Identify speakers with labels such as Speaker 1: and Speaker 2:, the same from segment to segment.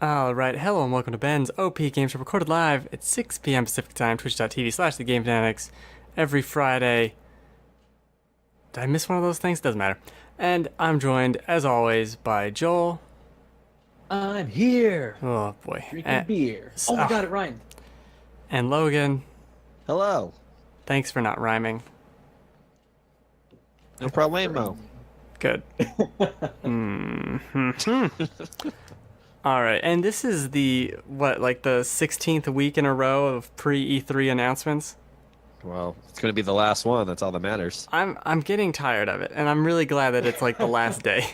Speaker 1: Alright, hello and welcome to Ben's OP Games Show, recorded live at 6 p.m. Pacific Time, twitch.tv/TheGameFanatics, every Friday. Did I miss one of those things? Doesn't matter. And I'm joined, as always, by Joel.
Speaker 2: I'm here.
Speaker 1: Oh boy.
Speaker 2: Drinking beer. Oh my god, it rhymed.
Speaker 1: And Logan.
Speaker 3: Hello.
Speaker 1: Thanks for not rhyming.
Speaker 3: No problemo.
Speaker 1: Good. Alright, and this is the 16th week in a row of pre-E3 announcements?
Speaker 3: Well, it's going to be the last one. That's all that matters.
Speaker 1: I'm getting tired of it, and I'm really glad that it's like the last day.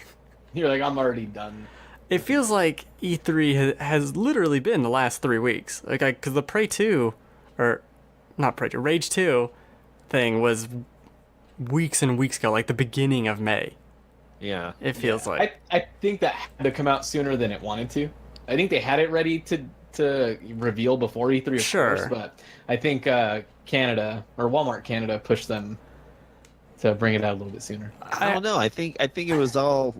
Speaker 2: You're like, I'm already done.
Speaker 1: It feels like E3 has literally been the last 3 weeks. Because the Prey 2, or not Prey 2, Rage 2 thing was weeks and weeks ago, like the beginning of May.
Speaker 3: Yeah.
Speaker 1: It feels like.
Speaker 2: I think that had to come out sooner than it wanted to. I think they had it ready to reveal before E3, of
Speaker 1: Sure.
Speaker 2: course, but I think Canada, or Walmart Canada, pushed them to bring it out a little bit sooner.
Speaker 3: I don't know. I think it was all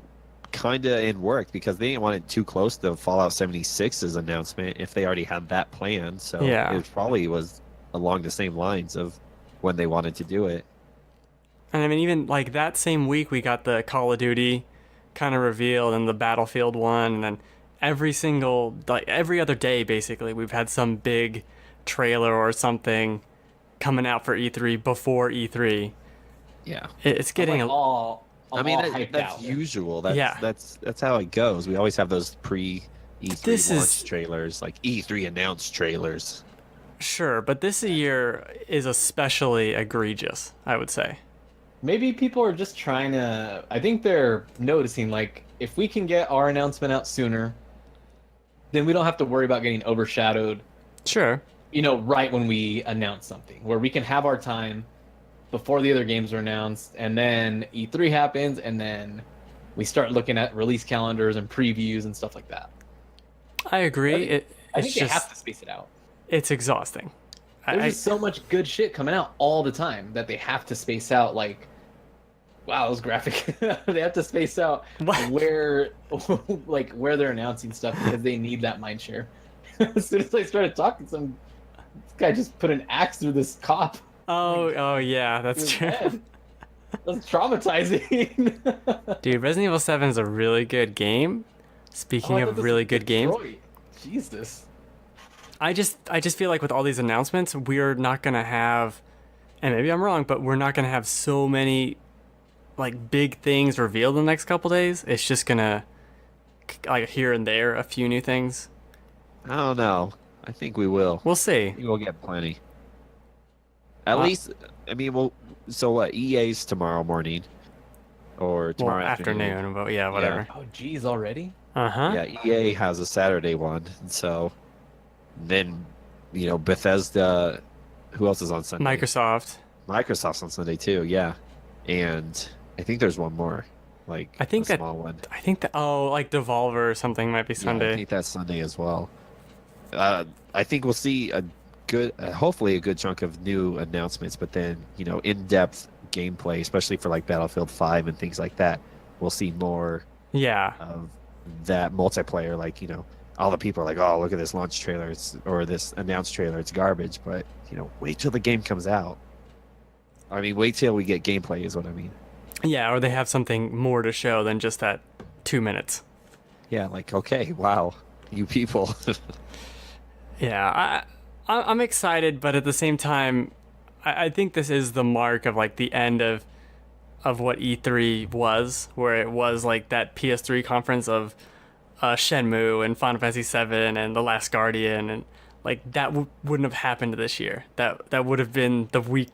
Speaker 3: kind of in work because they didn't want it too close to Fallout 76's announcement if they already had that planned. So
Speaker 1: Yeah.
Speaker 3: it probably was along the same lines of when they wanted to do it.
Speaker 1: And I mean, even like that same week, we got the Call of Duty kind of reveal and the Battlefield one, and then every other day, basically, we've had some big trailer or something coming out for E3 before E3.
Speaker 3: Yeah.
Speaker 1: It's getting
Speaker 2: I'm all hyped
Speaker 3: that's
Speaker 2: out.
Speaker 3: usual. That's,
Speaker 1: Yeah.
Speaker 3: that's how it goes. We always have those pre-E3
Speaker 1: This
Speaker 3: launch
Speaker 1: is-
Speaker 3: trailers, like E3 announced trailers.
Speaker 1: Sure, but this year is especially egregious, I would say.
Speaker 2: Maybe people are just trying to. I think they're noticing, like, if we can get our announcement out sooner, then we don't have to worry about getting overshadowed,
Speaker 1: Sure.
Speaker 2: right when we announce something, where we can have our time before the other games are announced, and then E3 happens, and then we start looking at release calendars and previews and stuff like that.
Speaker 1: I agree.
Speaker 2: I
Speaker 1: It's
Speaker 2: think they
Speaker 1: just,
Speaker 2: have to space it out.
Speaker 1: it's exhausting.
Speaker 2: There's just so much good shit coming out all the time that they have to space out. Like, wow, that was graphic. They have to space out
Speaker 1: What?
Speaker 2: where they're announcing stuff because they need that mind share. As soon as I started talking, this guy just put an axe through this cop.
Speaker 1: Oh yeah,
Speaker 2: He
Speaker 1: that's
Speaker 2: was
Speaker 1: true.
Speaker 2: dead. That's traumatizing.
Speaker 1: Dude, Resident Evil 7 is a really good game. Speaking
Speaker 2: Oh, I thought
Speaker 1: of
Speaker 2: this
Speaker 1: really
Speaker 2: was
Speaker 1: good games,
Speaker 2: Detroit. Jesus.
Speaker 1: I just feel like with all these announcements, we're not gonna have, and maybe I'm wrong, but we're not gonna have so many like big things revealed in the next couple days. It's just gonna like here and there a few new things.
Speaker 3: I don't know. I think we will.
Speaker 1: We'll see.
Speaker 3: We'll get plenty. At least, I mean, so what? EA's tomorrow morning, or
Speaker 1: Well,
Speaker 3: tomorrow afternoon.
Speaker 1: afternoon, but yeah, whatever.
Speaker 2: Oh, geez, already?
Speaker 1: Uh-huh.
Speaker 3: Yeah, EA has a Saturday one, and so then, Bethesda. Who else is on Sunday?
Speaker 1: Microsoft.
Speaker 3: Microsoft's on Sunday too. Yeah, and I think there's one more, like
Speaker 1: I think
Speaker 3: a
Speaker 1: that-
Speaker 3: small one.
Speaker 1: I think that like Devolver or something might be
Speaker 3: Yeah, I
Speaker 1: Sunday.
Speaker 3: think that's Sunday as well. I think we'll see hopefully a good chunk of new announcements, but then in-depth gameplay, especially for like Battlefield 5 and things like that. We'll see more
Speaker 1: Yeah.
Speaker 3: of that multiplayer. Like all the people are like, "Oh, look at this launch trailer or this announced trailer. It's garbage." But wait till the game comes out. I mean, wait till we get gameplay is what I mean.
Speaker 1: Yeah, or they have something more to show than just that 2 minutes.
Speaker 3: Yeah, like okay, wow, you people.
Speaker 1: Yeah, I'm excited, but at the same time, I think this is the mark of like the end of what E3 was, where it was like that PS3 conference of Shenmue and Final Fantasy VII and The Last Guardian, and like that wouldn't have happened this year. That would have been the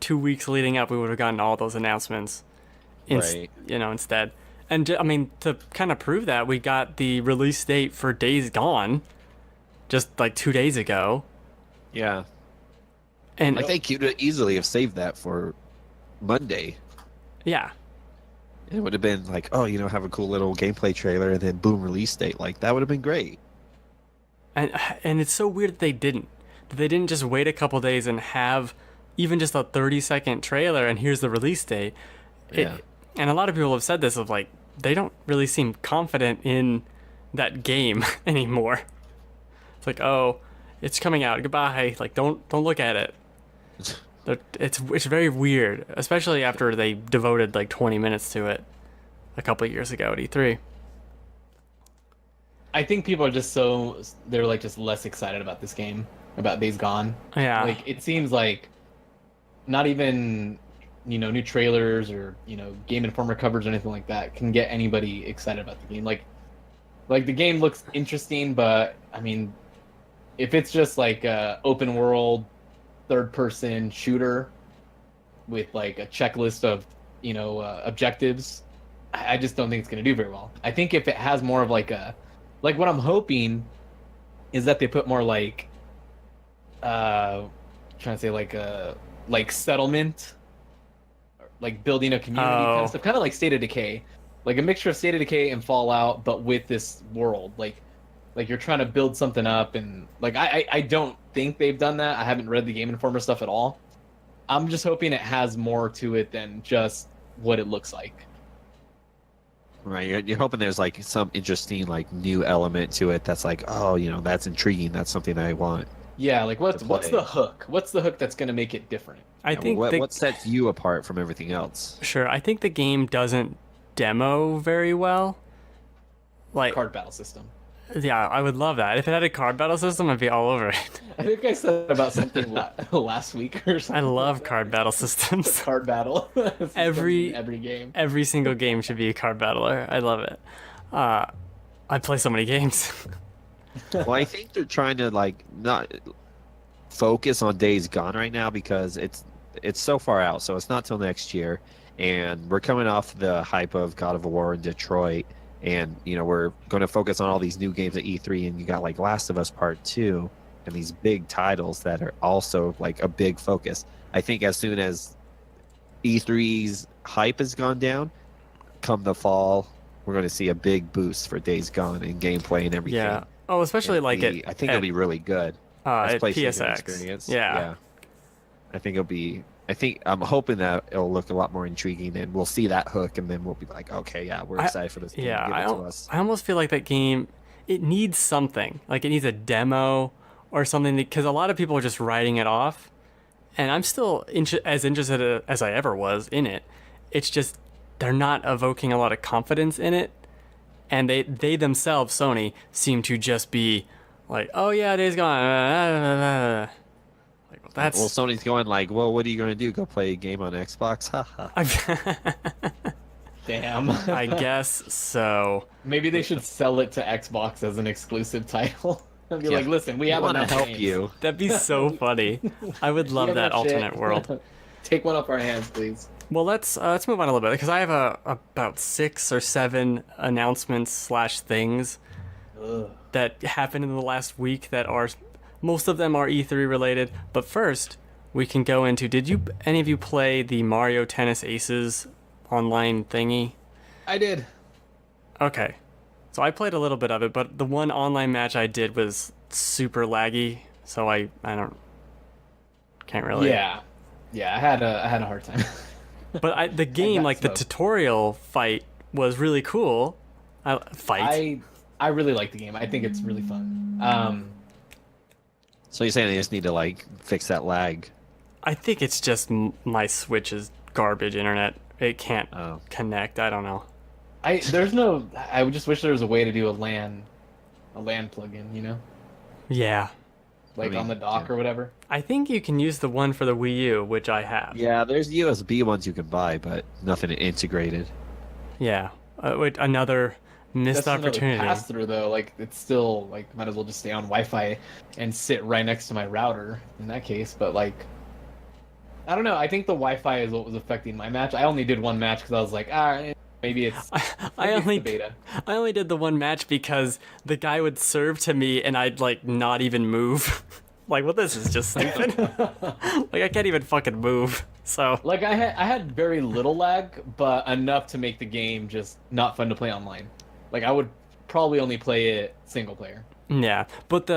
Speaker 1: 2 weeks leading up. We would have gotten all those announcements,
Speaker 3: Right.
Speaker 1: instead. And I mean, to kind of prove that, we got the release date for Days Gone just like 2 days ago.
Speaker 3: Yeah.
Speaker 1: And
Speaker 3: I think you'd easily have saved that for Monday.
Speaker 1: yeah,
Speaker 3: It would have been like, oh, have a cool little gameplay trailer and then boom, release date. Like that would have been great.
Speaker 1: and it's so weird that they didn't. That they didn't just wait a couple days and have even just a 30-second trailer and here's the release date.
Speaker 3: Yeah.
Speaker 1: And a lot of people have said this of like they don't really seem confident in that game anymore. It's like, oh, it's coming out. Goodbye. Like, don't look at it. It's very weird, especially after they devoted like 20 minutes to it a couple of years ago at E3.
Speaker 2: I think people are they're like just less excited about this game, about Days Gone.
Speaker 1: Yeah.
Speaker 2: Like it seems like not even new trailers or Game Informer covers or anything like that can get anybody excited about the game. Like the game looks interesting, but I mean, if it's just like a open world third person shooter with like a checklist of objectives, I just don't think it's going to do very well. I think if it has more of like what I'm hoping is that they put more like trying to say like settlement, like building a community kind of stuff, kind of like State of Decay, like a mixture of State of Decay and Fallout, but with this world, like you're trying to build something up. And like I don't think they've done that. I haven't read the Game Informer stuff at all. I'm just hoping it has more to it than just what it looks like.
Speaker 3: Right, you're hoping there's like some interesting like new element to it that's like, oh, that's intriguing. That's something that I want.
Speaker 2: Yeah, like what's the hook? What's the hook that's going to make it different?
Speaker 1: I think
Speaker 3: what sets you apart from everything else?
Speaker 1: Sure, I think the game doesn't demo very well. Like
Speaker 2: card battle system.
Speaker 1: Yeah, I would love that. If it had a card battle system, I'd be all over it.
Speaker 2: I think I said about something last week or something.
Speaker 1: I love card battle systems.
Speaker 2: Card battle.
Speaker 1: every
Speaker 2: game.
Speaker 1: Every single game should be a card battler. I love it. I play so many games.
Speaker 3: Well, I think they're trying to like not focus on Days Gone right now because it's so far out. So it's not till next year, and we're coming off the hype of God of War in Detroit. And, we're going to focus on all these new games at E3, and you got like Last of Us Part 2 and these big titles that are also like a big focus. I think as soon as E3's hype has gone down, come the fall, we're going to see a big boost for Days Gone and gameplay and everything.
Speaker 1: Yeah. Oh, especially
Speaker 3: I think it'll be really good.
Speaker 1: At
Speaker 3: PlayStation
Speaker 1: PSX.
Speaker 3: Experience.
Speaker 1: Yeah.
Speaker 3: I think I'm hoping that it'll look a lot more intriguing, and we'll see that hook, and then we'll be like, okay, yeah, we're excited for this game.
Speaker 1: Yeah,
Speaker 3: Give it to us.
Speaker 1: I almost feel like that game, it needs something. Like it needs a demo or something, because a lot of people are just writing it off, and I'm still as interested as I ever was in it. It's just they're not evoking a lot of confidence in it, and they themselves, Sony, seem to just be like, oh yeah, Days Gone. Well,
Speaker 3: Sony's going like, well, what are you going to do? Go play a game on Xbox?
Speaker 2: Damn.
Speaker 1: I guess so.
Speaker 2: Maybe they should sell it to Xbox as an exclusive title. And be like, listen, we have
Speaker 3: want to
Speaker 2: enough
Speaker 3: help
Speaker 2: games.
Speaker 3: you.
Speaker 1: That'd be so funny. I would love that alternate world.
Speaker 2: Take one off our hands, please.
Speaker 1: Well, let's move on a little bit, because I have about 6 or 7 announcements / things that happened in the last week that are. Most of them are E3 related, but first we can go into. Did any of you play the Mario Tennis Aces online thingy?
Speaker 2: I did.
Speaker 1: Okay, so I played a little bit of it, but the one online match I did was super laggy, so I can't really.
Speaker 2: Yeah, I had a hard time.
Speaker 1: But the game, like the tutorial fight, was really cool. I
Speaker 2: really like the game. I think it's really fun.
Speaker 3: So you're saying they just need to like fix that lag?
Speaker 1: I think it's just my Switch's garbage internet. It can't connect. I don't know.
Speaker 2: I would just wish there was a way to do a LAN plugin.
Speaker 1: Yeah.
Speaker 2: Like on the dock or whatever.
Speaker 1: I think you can use the one for the Wii U, which I have.
Speaker 3: Yeah, there's USB ones you can buy, but nothing integrated.
Speaker 1: Yeah, another missed opportunity.
Speaker 2: Pass through though, like it's still like might as well just stay on Wi-Fi and sit right next to my router in that case. But like, I don't know. I think the Wi-Fi is what was affecting my match. I only did one match because I was like, maybe it's. It's the beta.
Speaker 1: I only did the one match because the guy would serve to me and I'd like not even move. Like, well, this is just stupid. Like, I can't even fucking move. So,
Speaker 2: like, I had very little lag, but enough to make the game just not fun to play online. Like, I would probably only play it single player.
Speaker 1: Yeah, but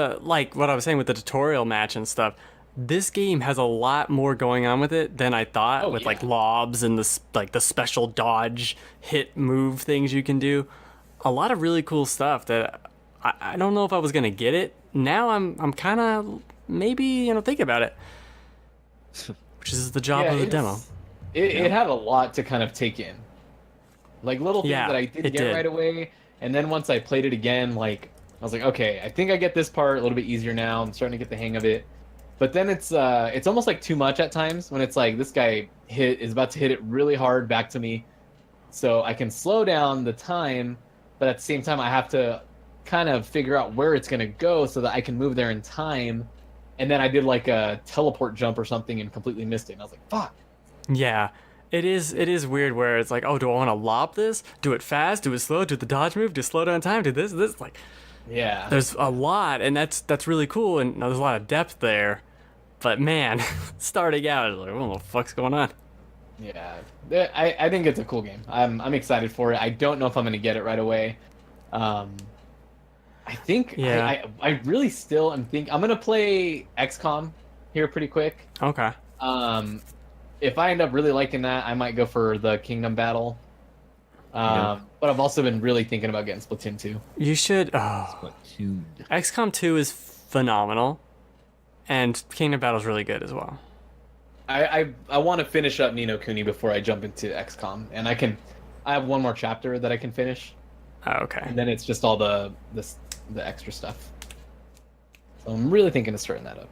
Speaker 1: what I was saying with the tutorial match and stuff, this game has a lot more going on with it than I thought. Like lobs and the special dodge hit move things you can do. A lot of really cool stuff that I don't know if I was gonna get it. Now I'm kind of maybe thinking about it, which is the job of the demo.
Speaker 2: It had a lot to kind of take in, like little things that I didn't get right away, and then once I played it again, like I was like, okay, I think I get this part a little bit easier now. I'm starting to get the hang of it. But then it's almost like too much at times when it's like this guy is about to hit it really hard back to me, so I can slow down the time, but at the same time I have to kind of figure out where it's gonna go so that I can move there in time. And then I did like a teleport jump or something and completely missed it. And I was like, fuck.
Speaker 1: Yeah, it is weird where it's like, oh, do I want to lob this? Do it fast? Do it slow? Do the dodge move? Do slow down time? Do this? Like,
Speaker 2: yeah.
Speaker 1: There's a lot, and that's really cool, and there's a lot of depth there. But man, starting out, it's like, what the fuck's going on?
Speaker 2: Yeah, I think it's a cool game. I'm excited for it. I don't know if I'm gonna get it right away. I think I really still am I'm gonna play XCOM here pretty quick.
Speaker 1: Okay.
Speaker 2: If I end up really liking that, I might go for the Kingdom Battle. But I've also been really thinking about getting Splatoon 2.
Speaker 1: You should.
Speaker 3: Splatoon.
Speaker 1: XCOM 2 is phenomenal, and Kingdom Battle is really good as well.
Speaker 2: I want to finish up Ni no Kuni before I jump into XCOM, and I have one more chapter that I can finish.
Speaker 1: Oh, okay.
Speaker 2: And then it's just all the extra stuff. So I'm really thinking of starting that up.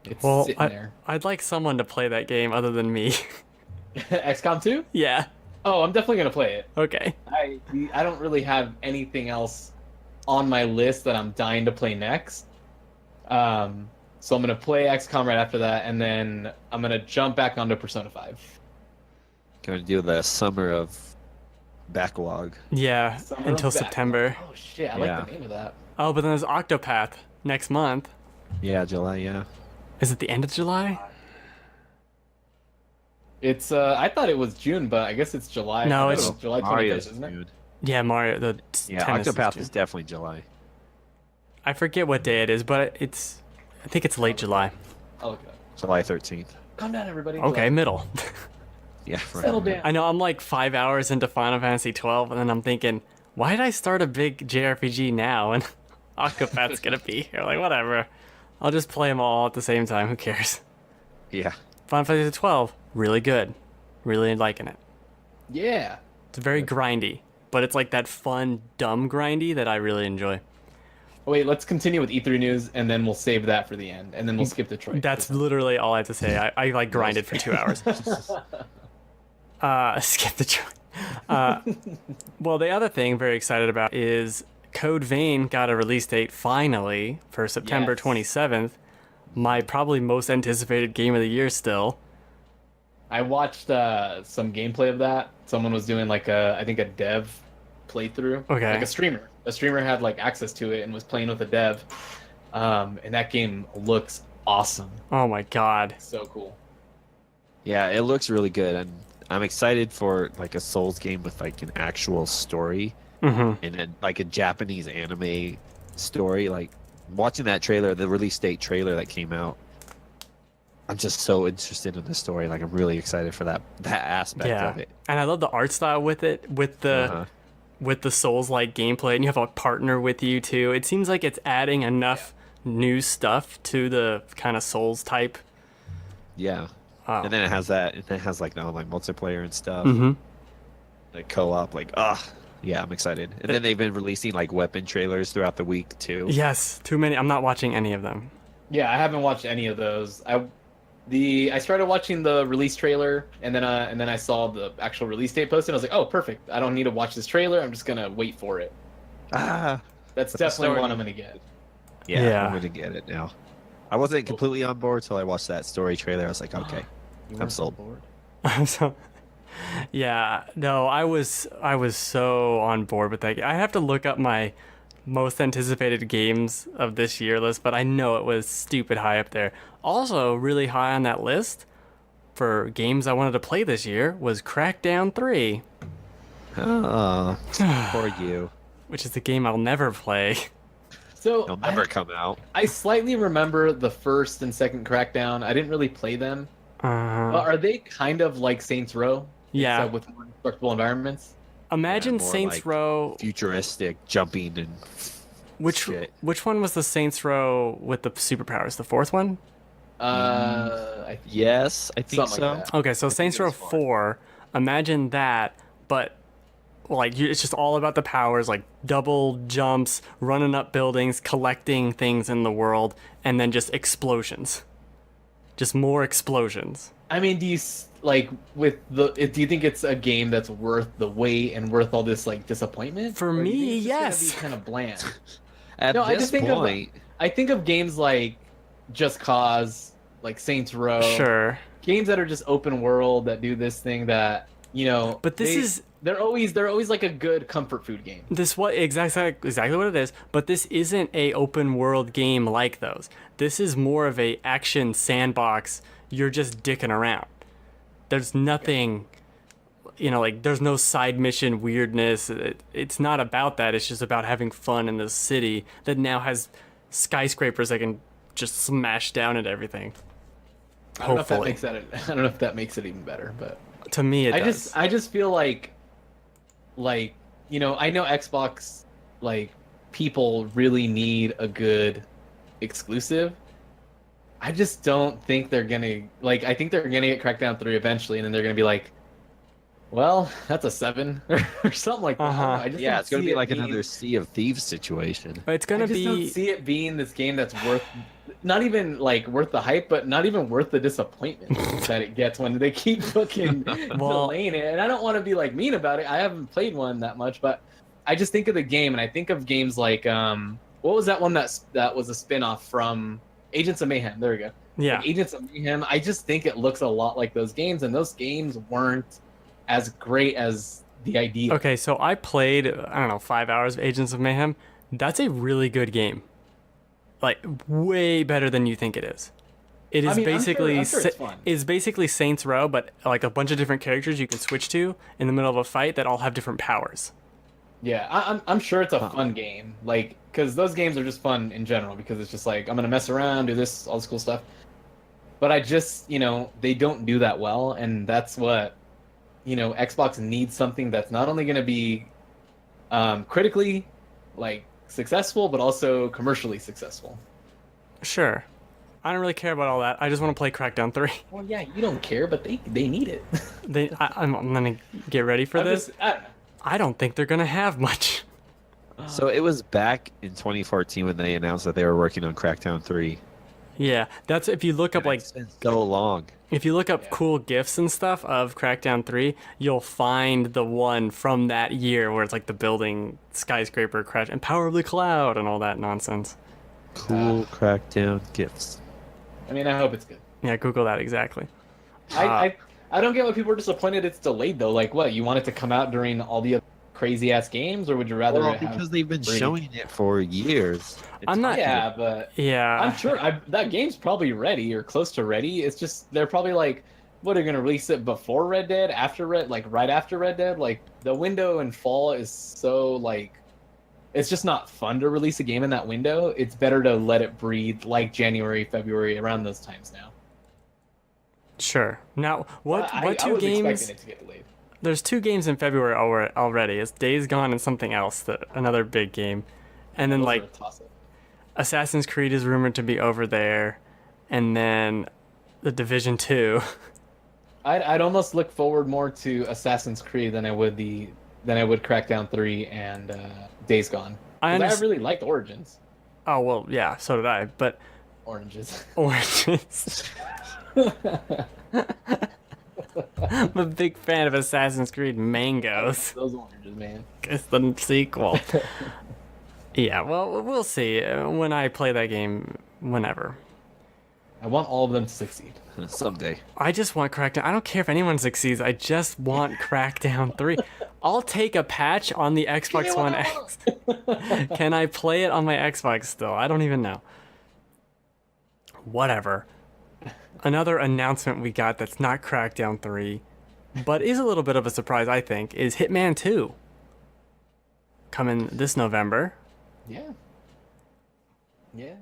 Speaker 2: It's sitting there.
Speaker 1: I'd like someone to play that game other than me.
Speaker 2: XCOM 2?
Speaker 1: Yeah.
Speaker 2: Oh, I'm definitely gonna play it.
Speaker 1: Okay.
Speaker 2: I don't really have anything else on my list that I'm dying to play next. So I'm gonna play XCOM right after that, and then I'm gonna jump back onto Persona 5.
Speaker 3: Gonna do the summer of backlog.
Speaker 1: Yeah, until September.
Speaker 2: Oh shit, I like the name of that.
Speaker 1: Oh, but then there's Octopath next month.
Speaker 3: Yeah, July. Yeah.
Speaker 1: Is it the end of July?
Speaker 2: It's I thought it was June, but I guess it's July.
Speaker 1: No, it's
Speaker 2: July 21st, isn't it?
Speaker 1: Yeah, Mario.
Speaker 3: Octopath is definitely July.
Speaker 1: I forget what day it is, but I think it's late July.
Speaker 2: I'll look it up.
Speaker 3: July 13th.
Speaker 2: Calm down, everybody.
Speaker 1: Okay, middle.
Speaker 3: Yeah, right.
Speaker 2: Settle down.
Speaker 1: I know I'm like 5 hours into Final Fantasy 12, and then I'm thinking, why did I start a big JRPG now? And Octopath's gonna be here. Like, whatever. I'll just play them all at the same time. Who cares?
Speaker 3: Yeah.
Speaker 1: Final Fantasy 12, really good. Really liking it.
Speaker 2: Yeah.
Speaker 1: It's very grindy, but it's like that fun, dumb grindy that I really enjoy.
Speaker 2: Wait, let's continue with E3 news, and then we'll save that for the end, and then we'll skip Detroit.
Speaker 1: That's literally all I have to say. I like grinded for 2 hours. Skip Detroit. Well, the other thing I'm very excited about is Code Vein got a release date finally for September 27th. My probably most anticipated game of the year still.
Speaker 2: I watched some gameplay of that. Someone was doing like I think a dev playthrough.
Speaker 1: Okay.
Speaker 2: Like a streamer. A streamer had like access to it and was playing with a dev. And that game looks awesome.
Speaker 1: Oh my god.
Speaker 2: So cool.
Speaker 3: Yeah, it looks really good, and I'm excited for like a Souls game with like an actual story.
Speaker 1: Mm-hmm.
Speaker 3: And then like a Japanese anime story. Like watching that trailer, the release date trailer that came out, I'm just so interested in the story. Like I'm really excited for that aspect of it.
Speaker 1: And I love the art style with it, with the Souls-like gameplay, and you have a partner with you too. It seems like it's adding enough new stuff to the kind of Souls type.
Speaker 3: Yeah.
Speaker 1: Oh.
Speaker 3: And then it has like the online multiplayer and stuff.
Speaker 1: Mm-hmm.
Speaker 3: Like co-op, like yeah, I'm excited. And then they've been releasing like weapon trailers throughout the week too.
Speaker 1: Yes, too many. I'm not watching any of them.
Speaker 2: Yeah, I haven't watched any of those. I started watching the release trailer, and then I saw the actual release date posted. I was like, oh, perfect. I don't need to watch this trailer. I'm just gonna wait for it. That's definitely one I'm gonna get.
Speaker 3: Yeah, I'm gonna get it now. I wasn't completely on board till I watched that story trailer. I was like, okay, I'm sold.
Speaker 1: So, yeah, no, I was so on board with that. I have to look up my most anticipated games of this year list, but I know it was stupid high up there. Also, really high on that list for games I wanted to play this year was Crackdown 3.
Speaker 3: Oh, poor you.
Speaker 1: Which is the game I'll never play.
Speaker 2: So
Speaker 3: It'll never come out.
Speaker 2: I slightly remember the first and second Crackdown. I didn't really play them. Are they kind of like Saints Row?
Speaker 1: Yeah.
Speaker 2: With more constructible environments?
Speaker 1: Imagine
Speaker 3: more
Speaker 1: Saints
Speaker 3: like
Speaker 1: Row.
Speaker 3: Futuristic jumping and shit.
Speaker 1: which one was the Saints Row with the superpowers? The fourth one?
Speaker 3: Yes, I think
Speaker 2: Something
Speaker 3: so.
Speaker 2: like that.
Speaker 1: Okay, so Saints
Speaker 3: it
Speaker 1: Row
Speaker 3: was 4.
Speaker 1: 4, imagine that, but like it's just all about the powers, like double jumps, running up buildings, collecting things in the world, and then just explosions. Just more explosions.
Speaker 2: I mean, do you do you think it's a game that's worth the wait and worth all this like disappointment?
Speaker 1: For
Speaker 2: Or do you
Speaker 1: me,
Speaker 2: think it's just
Speaker 1: yes.
Speaker 2: gonna be kind of bland.
Speaker 3: At
Speaker 2: No, I
Speaker 3: this
Speaker 2: just think
Speaker 3: point,
Speaker 2: I think of games like Just Cause, like Saints Row,
Speaker 1: Sure.
Speaker 2: games that are just open world that do this thing that
Speaker 1: But
Speaker 2: they're always like a good comfort food game.
Speaker 1: this what exactly what it is, but this isn't a open world game like those. This is more of a action sandbox. You're just dicking around. There's nothing, like there's no side mission weirdness. It's not about that. It's just about having fun in this city that now has skyscrapers that can just smash down at everything.
Speaker 2: I don't know if that
Speaker 1: Hopefully.
Speaker 2: makes that. I don't know if that makes it even better, but
Speaker 1: To me, it does.
Speaker 2: I just feel like I know Xbox people really need a good exclusive. I just don't think they're gonna I think they're gonna get Crackdown 3 eventually, and then they're gonna be like, well, that's a 7 or something like that.
Speaker 1: Uh-huh.
Speaker 2: I just
Speaker 3: yeah,
Speaker 2: don't
Speaker 3: it's gonna
Speaker 2: see
Speaker 3: be
Speaker 2: it
Speaker 3: like
Speaker 2: being-
Speaker 3: another Sea of Thieves situation.
Speaker 1: But it's gonna
Speaker 2: I just don't
Speaker 1: be.
Speaker 2: see it being this game that's worth not even worth the hype, but not even worth the disappointment that it gets when they keep fucking delaying it. And I don't want to be mean about it. I haven't played one that much, but I just think of the game, and I think of games like what was that one that was a spin-off from Agents of Mayhem? There we go.
Speaker 1: Yeah.
Speaker 2: Like Agents of Mayhem. I just think it looks a lot like those games, and those games weren't as great as the idea.
Speaker 1: Okay, so I played, I don't know, 5 hours of Agents of Mayhem. That's a really good game. Like, way better than you think it is. It is
Speaker 2: I mean, I'm
Speaker 1: basically
Speaker 2: sure it's fun.
Speaker 1: is basically Saints Row, but like a bunch of different characters you can switch to in the middle of a fight that all have different powers.
Speaker 2: Yeah, I'm sure it's a fun game. Because those games are just fun in general, because it's just I'm gonna mess around, do this, all this cool stuff. But I just, they don't do that well, and that's what, Xbox needs something that's not only gonna be critically, successful, but also commercially successful.
Speaker 1: Sure. I don't really care about all that. I just want to play Crackdown 3.
Speaker 2: Well, yeah, you don't care, but they need it.
Speaker 1: I'm going to get ready for this.
Speaker 2: I don't know.
Speaker 1: I don't think they're going to have much.
Speaker 3: So it was back in 2014 when they announced that they were working on Crackdown 3.
Speaker 1: Yeah, that's if you look up
Speaker 3: It's been so long.
Speaker 1: if you look up
Speaker 2: Yeah.
Speaker 1: cool GIFs and stuff of Crackdown 3, you'll find the one from that year where it's like the building skyscraper crash and Power of the Cloud and all that nonsense.
Speaker 3: Cool Crackdown gifts.
Speaker 2: I mean, I hope it's good.
Speaker 1: Yeah, Google that exactly.
Speaker 2: I don't get why people are disappointed it's delayed though. What, you want it to come out during all the other crazy ass games, or would you rather
Speaker 3: Well,
Speaker 2: it have
Speaker 3: because they've been
Speaker 2: free?
Speaker 3: showing it for years.
Speaker 1: I'm not-
Speaker 2: Yeah, but
Speaker 1: Yeah.
Speaker 2: I'm sure that game's probably ready or close to ready. It's just they're probably what, are you gonna release it before Red Dead, after right after Red Dead? The window in fall is so it's just not fun to release a game in that window. It's better to let it breathe January, February, around those times now.
Speaker 1: Sure. Now, what
Speaker 2: I
Speaker 1: two
Speaker 2: was
Speaker 1: games?
Speaker 2: expecting it to get delayed.
Speaker 1: There's 2 games in February already. It's Days Gone and something else, another big game. And then
Speaker 2: Those are a toss-up.
Speaker 1: Assassin's Creed is rumored to be over there, and then The Division 2.
Speaker 2: I'd almost look forward more to Assassin's Creed than I would Crackdown 3 and Days Gone. 'Cause I really liked Origins.
Speaker 1: Oh, well, yeah, so did I, but
Speaker 2: Oranges.
Speaker 1: Oranges. I'm a big fan of Assassin's Creed Mangoes.
Speaker 2: Those oranges, man.
Speaker 1: It's the sequel. Yeah, well, we'll see when I play that game, whenever.
Speaker 2: I want all of them to succeed.
Speaker 3: Someday.
Speaker 1: I just want Crackdown. I don't care if anyone succeeds. I just want Crackdown 3. I'll take a patch on the Xbox One X. Can I play it on my Xbox still? I don't even know. Whatever. Another announcement we got that's not Crackdown 3, but is a little bit of a surprise, I think, is Hitman 2. Coming this November.
Speaker 2: Yeah. Yeah.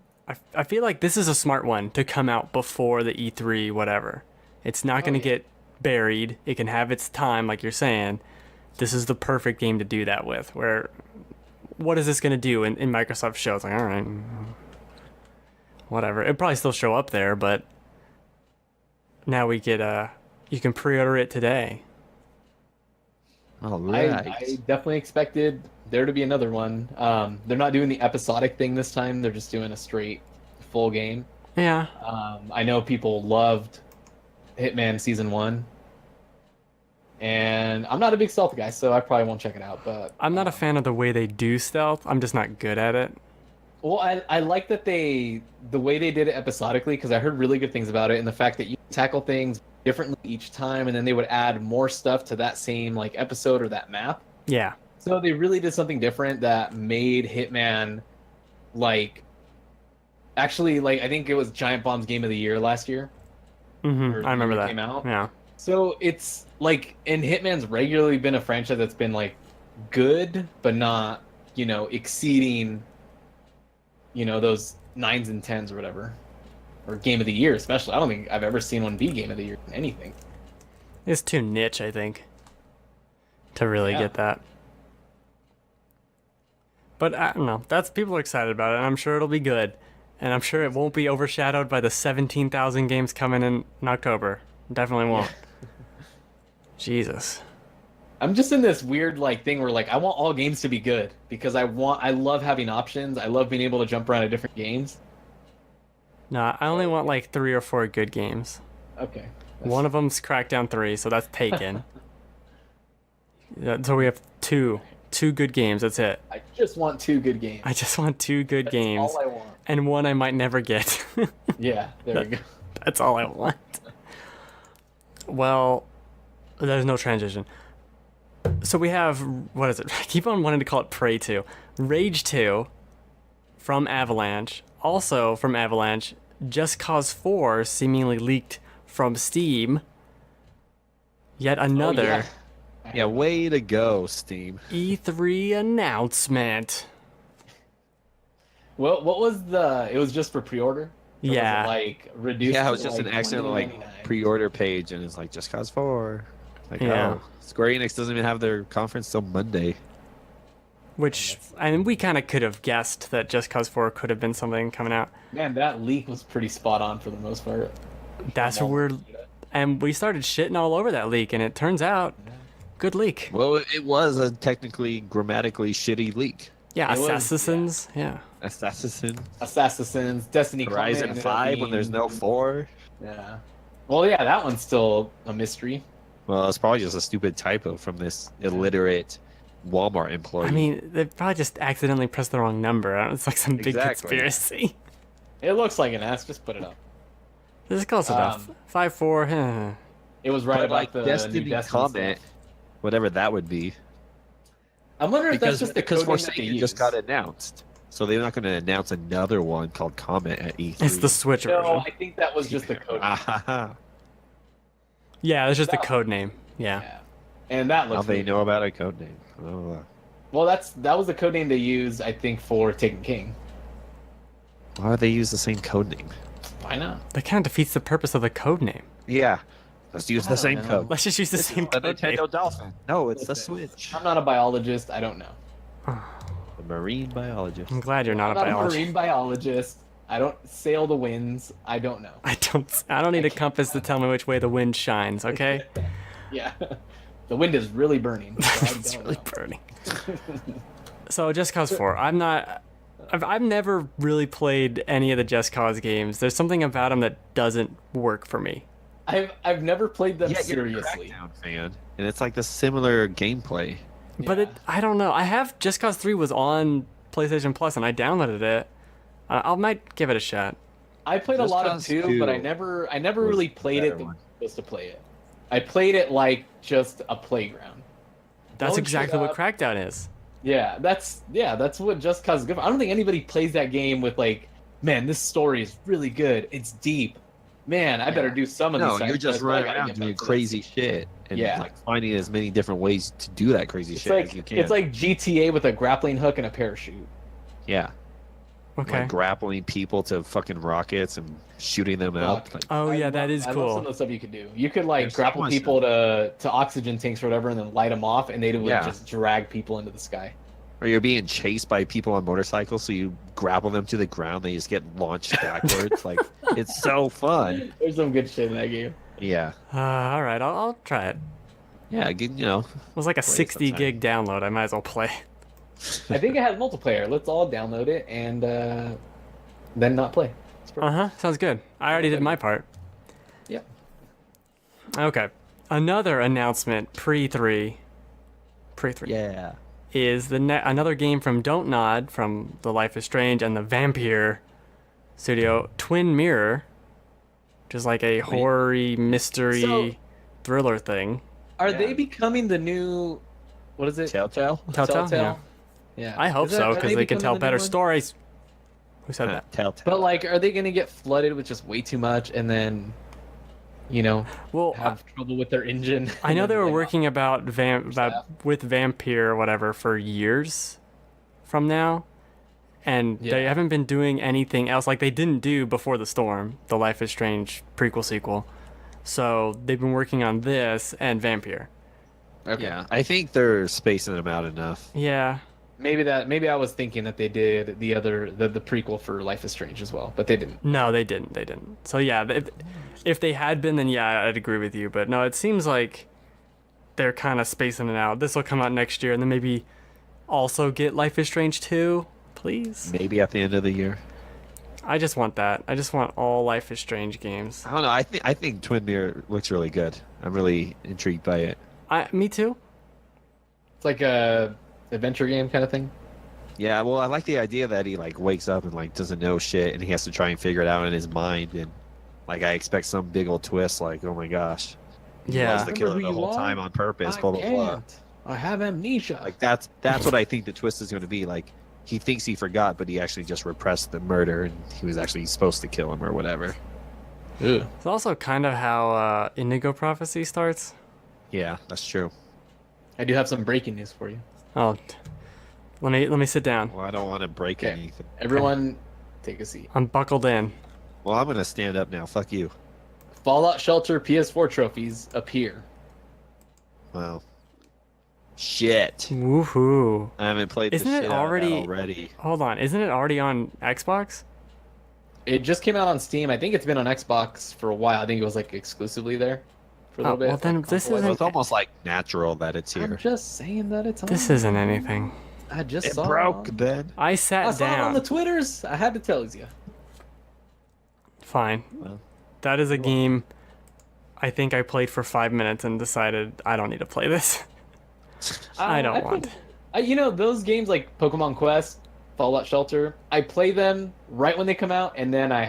Speaker 1: I feel like this is a smart one to come out before the E3 whatever. It's not going to
Speaker 2: yeah.
Speaker 1: get buried. It can have its time, like you're saying. This is the perfect game to do that with, where what is this gonna do in Microsoft show? It's like, all right, whatever. It'd probably still show up there, but now we get you can pre-order it today.
Speaker 3: All right.
Speaker 2: I definitely expected there to be another one. They're not doing the episodic thing this time. They're just doing a straight full game.
Speaker 1: Yeah.
Speaker 2: I know people loved Hitman Season 1. And I'm not a big stealth guy, so I probably won't check it out. But
Speaker 1: I'm not a fan of the way they do stealth. I'm just not good at it.
Speaker 2: Well, I like that the way they did it episodically, because I heard really good things about it, and the fact that you tackle things differently each time, and then they would add more stuff to that same like episode or that map.
Speaker 1: Yeah.
Speaker 2: So they really did something different that made Hitman like actually like I think it was Giant Bomb's Game of the Year last year.
Speaker 1: Mm-hmm. I remember that.
Speaker 2: Came out.
Speaker 1: Yeah.
Speaker 2: So it's like, and Hitman's regularly been a franchise that's been like good, but not, exceeding, those 9s and 10s or whatever, or Game of the Year especially. I don't think I've ever seen one be Game of the Year in anything.
Speaker 1: It's too niche, I think, to really get that. But I don't know. People are excited about it, and I'm sure it'll be good. And I'm sure it won't be overshadowed by the 17,000 games coming in October. Definitely won't. Yeah. Jesus.
Speaker 2: I'm just in this weird thing where I want all games to be good because I love having options. I love being able to jump around to different games.
Speaker 1: No, I only want 3 or 4 good games.
Speaker 2: Okay.
Speaker 1: One of them's Crackdown 3, so that's taken. So we have two good games. That's it.
Speaker 2: I just want 2 good games.
Speaker 1: I just want 2 good
Speaker 2: that's
Speaker 1: games.
Speaker 2: all I want.
Speaker 1: And one I might never get.
Speaker 2: Yeah, there we go.
Speaker 1: That's all I want. Well, there's no transition. So we have, what is it? I keep on wanting to call it Prey 2. Rage 2 from Avalanche. Also from Avalanche, Just Cause 4 seemingly leaked from Steam. Yet another
Speaker 3: yeah, way to go, Steam.
Speaker 1: E3 announcement.
Speaker 2: Well, what was it was just for pre-order?
Speaker 1: Yeah.
Speaker 2: Was it, reduced?
Speaker 3: Yeah, it was just an accident pre-order page, and it's Just Cause 4. Square Enix doesn't even have their conference till Monday.
Speaker 1: Which, we kind of could have guessed that Just Cause 4 could have been something coming out.
Speaker 2: Man, that leak was pretty spot on for the most part.
Speaker 1: That's what we're... And we started shitting all over that leak, and it turns out, good leak.
Speaker 3: Well, it was a technically, grammatically shitty leak.
Speaker 1: Yeah, Assassins, yeah.
Speaker 2: Assassins, Destiny
Speaker 3: Horizon 5 when there's no 4.
Speaker 2: Yeah. Well, yeah, that one's still a mystery.
Speaker 3: Well, it's probably just a stupid typo from this illiterate Walmart employee.
Speaker 1: I mean, they probably just accidentally pressed the wrong number. It's like some big conspiracy.
Speaker 2: It looks like an S. Just put it up.
Speaker 1: This is close enough. 5-4.
Speaker 2: It was right about the
Speaker 3: Destiny
Speaker 2: new Destiny
Speaker 3: comment,
Speaker 2: stuff.
Speaker 3: Whatever that would be.
Speaker 2: I'm wondering if that's just the code
Speaker 3: because
Speaker 2: name that they
Speaker 3: Forsaken just
Speaker 2: use.
Speaker 3: got announced, so they're not going to announce another one called Comment at E3.
Speaker 1: It's the Switch version.
Speaker 2: No, I think that was just the code name.
Speaker 1: Yeah, it's just the code name. Yeah.
Speaker 2: And that looks
Speaker 3: How they
Speaker 2: really
Speaker 3: know about a code name? Oh,
Speaker 2: well, that was the code name they used, I think, for Taken King.
Speaker 3: why do they use the same code name?
Speaker 2: Why not?
Speaker 1: That kind of defeats the purpose of the code name.
Speaker 3: Yeah, let's use the same code.
Speaker 1: Let's just use the same
Speaker 3: The
Speaker 1: code name.
Speaker 3: Nintendo Dolphin. No, it's the Switch.
Speaker 2: I'm not a biologist. I don't know.
Speaker 3: The marine biologist.
Speaker 1: I'm glad you're not
Speaker 2: I'm
Speaker 1: a
Speaker 2: not a
Speaker 1: biologist.
Speaker 2: marine biologist. I don't sail the winds. I don't know.
Speaker 1: I don't need a compass to tell me which way the wind shines, okay?
Speaker 2: Yeah. The wind is really burning. So I
Speaker 1: It's
Speaker 2: don't
Speaker 1: really
Speaker 2: know.
Speaker 1: burning. So Just Cause 4. I've never really played any of the Just Cause games. There's something about them that doesn't work for me.
Speaker 2: I've never played them
Speaker 3: You're a
Speaker 2: seriously.
Speaker 3: Crackdown fan, and it's like the similar gameplay.
Speaker 1: But I don't know. I have Just Cause 3 was on PlayStation Plus and I downloaded it. I might give it a shot.
Speaker 2: I played a
Speaker 3: Just
Speaker 2: lot of
Speaker 3: Cause
Speaker 2: 2, but I
Speaker 3: 2
Speaker 2: never
Speaker 3: was
Speaker 2: really
Speaker 3: the
Speaker 2: played
Speaker 3: better
Speaker 2: it the way
Speaker 3: one.
Speaker 2: I was supposed to play it. I played it like just a playground.
Speaker 1: That's
Speaker 2: Don't
Speaker 1: exactly
Speaker 2: shut
Speaker 1: what
Speaker 2: up.
Speaker 1: Crackdown is.
Speaker 2: Yeah, that's what Just Cause is good for. I don't think anybody plays that game with man, this story is really good. It's deep. Man, I better do some of
Speaker 3: No,
Speaker 2: these.
Speaker 3: you're just running around doing crazy shit and finding as many different ways to do that crazy shit as you can.
Speaker 2: It's like GTA with a grappling hook and a parachute.
Speaker 3: Yeah.
Speaker 1: Okay.
Speaker 3: Like grappling people to fucking rockets and shooting them out. Like,
Speaker 1: Oh yeah, that is
Speaker 2: I love some
Speaker 1: cool.
Speaker 2: of the stuff you could do. You could
Speaker 3: There's so
Speaker 2: grapple
Speaker 3: much
Speaker 2: people to oxygen tanks or whatever, and then light them off, and they would
Speaker 3: Yeah.
Speaker 2: just drag people into the sky.
Speaker 3: Or you're being chased by people on motorcycles, so you grapple them to the ground, they just get launched backwards. Like, it's so fun.
Speaker 2: There's some good shit in that game.
Speaker 3: Yeah.
Speaker 1: All right, I'll try it.
Speaker 3: Yeah, you know.
Speaker 1: It was like a
Speaker 3: Play
Speaker 1: 60
Speaker 3: sometime.
Speaker 1: gig download. I might as well play.
Speaker 2: I think it has multiplayer. Let's all download it and then not play. It's perfect.
Speaker 1: Sounds good. I already did my part.
Speaker 2: Yep.
Speaker 1: Okay. Another announcement pre-3
Speaker 3: Yeah.
Speaker 1: is another game from Don't Nod from the Life is Strange and the Vampire studio, Twin Mirror, which is like a horror-y mystery
Speaker 2: So-
Speaker 1: thriller thing.
Speaker 2: Are
Speaker 3: Yeah.
Speaker 2: they becoming the new? What is it?
Speaker 3: Telltale?
Speaker 1: Telltale? Yeah.
Speaker 2: Yeah.
Speaker 1: I hope
Speaker 2: Is that-
Speaker 1: so
Speaker 2: are
Speaker 1: because they can
Speaker 2: becoming
Speaker 1: tell
Speaker 2: the new
Speaker 1: better
Speaker 2: one?
Speaker 1: stories. Who said that?
Speaker 3: Telltale.
Speaker 2: But like, are they gonna get flooded with just way too much and then,
Speaker 1: Well,
Speaker 2: have trouble with their engine?
Speaker 1: I know
Speaker 2: And
Speaker 1: they
Speaker 2: then,
Speaker 1: were
Speaker 2: like,
Speaker 1: working about
Speaker 2: staff.
Speaker 1: with Vampire or whatever for years from now, and they
Speaker 2: Yeah.
Speaker 1: haven't been doing anything else. Like they didn't do Before the Storm, the Life is Strange prequel sequel. So they've been working on this and Vampire.
Speaker 2: Okay.
Speaker 3: Yeah, I think they're spacing them out enough.
Speaker 1: Yeah,
Speaker 2: Maybe I was thinking that they did the prequel for Life is Strange as well, but they didn't.
Speaker 1: no, they didn't. They didn't. So yeah, if they had been, then yeah, I'd agree with you. But no, it seems like they're kind of spacing it out. This will come out next year, and then maybe also get Life is Strange 2, please.
Speaker 3: Maybe at the end of the year.
Speaker 1: I just want that. I just want all Life is Strange games.
Speaker 3: I don't know. I think Twin Mirror looks really good. I'm really intrigued by it.
Speaker 1: Me too.
Speaker 2: It's like a adventure game kind of thing.
Speaker 3: Yeah, well, I like the idea that he like wakes up and like doesn't know shit, and he has to try and figure it out in his mind, and like I expect some big old twist, like oh my gosh, he
Speaker 1: Yeah.
Speaker 3: was the killer
Speaker 2: Remember
Speaker 3: the
Speaker 2: who you
Speaker 3: whole time
Speaker 2: are?
Speaker 3: on purpose,
Speaker 2: I
Speaker 3: blah blah blah.
Speaker 2: can't. I have amnesia.
Speaker 3: Like that's what I think the twist is going to be. Like he thinks he forgot, but he actually just repressed the murder, and he was actually supposed to kill him or whatever.
Speaker 2: Ugh.
Speaker 1: It's also kind of how Indigo Prophecy starts.
Speaker 3: Yeah, that's true.
Speaker 2: I do have some breaking news for you.
Speaker 1: Oh, let me sit down.
Speaker 3: Well, I don't want to break
Speaker 2: Okay.
Speaker 3: anything.
Speaker 2: Everyone, take a seat.
Speaker 1: I'm buckled in.
Speaker 3: Well, I'm gonna stand up now. Fuck you.
Speaker 2: Fallout Shelter PS4 trophies appear.
Speaker 3: Wow. Shit.
Speaker 1: Woohoo!
Speaker 3: I haven't played
Speaker 1: Isn't
Speaker 3: the
Speaker 1: it
Speaker 3: shit out of that
Speaker 1: already-
Speaker 3: already.
Speaker 1: Hold on, isn't it already on Xbox?
Speaker 2: It just came out on Steam. I think it's been on Xbox for a while. I think it was like exclusively there for a little
Speaker 1: Oh,
Speaker 2: bit.
Speaker 1: well, then
Speaker 2: like,
Speaker 1: this
Speaker 2: console-wise.
Speaker 3: So it's almost like natural that it's
Speaker 2: I'm
Speaker 3: here.
Speaker 2: just saying that it's on.
Speaker 1: This isn't anything.
Speaker 2: I just
Speaker 3: It
Speaker 2: saw
Speaker 3: broke,
Speaker 2: it.
Speaker 3: Ben.
Speaker 1: I
Speaker 2: I
Speaker 1: sat
Speaker 2: saw it on
Speaker 1: down.
Speaker 2: the Twitters. I had to tell you.
Speaker 1: Fine.
Speaker 3: Well.
Speaker 1: That is a game I think I played for 5 minutes and decided I don't need to play this. I don't want.
Speaker 2: Those games like Pokemon Quest, Fallout Shelter. I play them right when they come out, and then I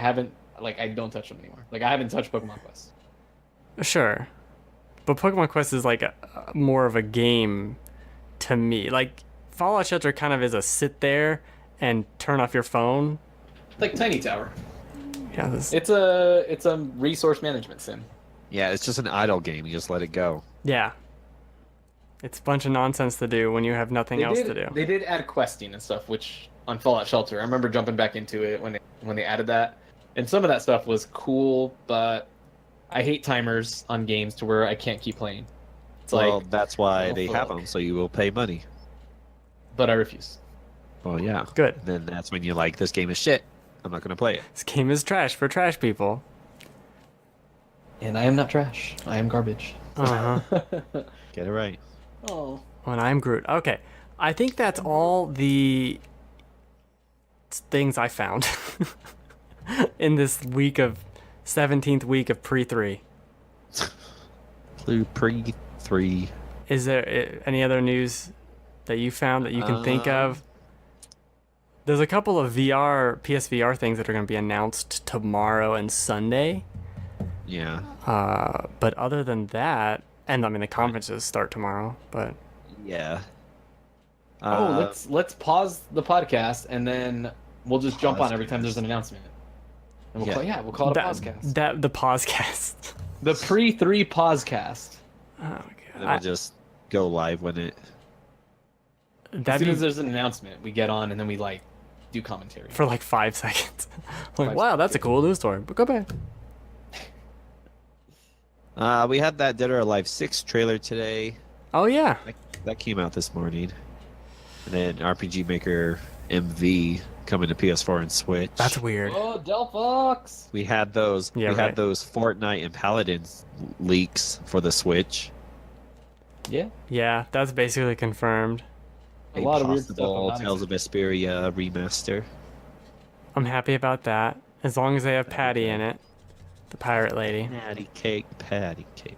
Speaker 2: don't touch them anymore. Like I haven't touched Pokemon Quest.
Speaker 1: Sure. But Pokemon Quest is like more of a game to me. Like Fallout Shelter kind of is a sit there and turn off your phone.
Speaker 2: Like Tiny Tower.
Speaker 1: Yeah, this,
Speaker 2: It's a resource management sim.
Speaker 3: Yeah, it's just an idle game. You just let it go.
Speaker 1: yeah. It's a bunch of nonsense to do when you have nothing else to do.
Speaker 2: They did add questing and stuff, which on Fallout Shelter, I remember jumping back into it when they added that, and some of that stuff was cool, but I hate timers on games to where I can't keep playing. It's
Speaker 3: Well,
Speaker 2: like,
Speaker 3: that's why
Speaker 2: oh,
Speaker 3: they have
Speaker 2: fuck.
Speaker 3: them, so you will pay money.
Speaker 2: but I refuse.
Speaker 3: Well, yeah.
Speaker 1: Good.
Speaker 3: Then that's when you're like, this game is shit. I'm not going to play it.
Speaker 1: This game is trash for trash people.
Speaker 2: And I am not trash. I am garbage.
Speaker 1: Uh-huh.
Speaker 3: Get it right.
Speaker 2: Oh.
Speaker 1: When I'm Groot. Okay. I think that's all the things I found in this 17th week of Pre-3.
Speaker 3: Pre-3.
Speaker 1: Is there any other news that you found that you can think of? There's a couple of PSVR things that are going to be announced tomorrow and Sunday.
Speaker 3: Yeah.
Speaker 1: But other than that, and I mean the conferences start tomorrow, but
Speaker 3: Yeah.
Speaker 2: Let's pause the podcast and then we'll just jump on every time there's an announcement. And we'll call it a podcast.
Speaker 1: the podcast.
Speaker 2: The Pre-3 podcast.
Speaker 1: Oh my
Speaker 3: Then
Speaker 1: god.
Speaker 3: we'll just go live when it.
Speaker 2: As
Speaker 1: That'd
Speaker 2: soon
Speaker 1: be
Speaker 2: as there's an announcement, we get on and then we do commentary.
Speaker 1: for like 5 seconds. Like,
Speaker 2: 5
Speaker 1: wow, that's a cool news story. But go back.
Speaker 3: We had that Dead or Alive 6 trailer today.
Speaker 1: Oh yeah.
Speaker 3: That came out this morning. And then RPG Maker MV coming to PS4 and Switch.
Speaker 1: That's weird.
Speaker 2: Oh, Delphox!
Speaker 3: We had those.
Speaker 1: Yeah,
Speaker 3: we
Speaker 1: right.
Speaker 3: had those Fortnite and Paladins leaks for the Switch.
Speaker 2: Yeah.
Speaker 1: Yeah, that's basically confirmed.
Speaker 2: A lot of weird stuff.
Speaker 3: possible
Speaker 2: I'm not
Speaker 3: Tales of Vesperia remaster.
Speaker 1: I'm happy about that. As long as they have Patty in it, the pirate lady.
Speaker 3: Patty cake, patty cake.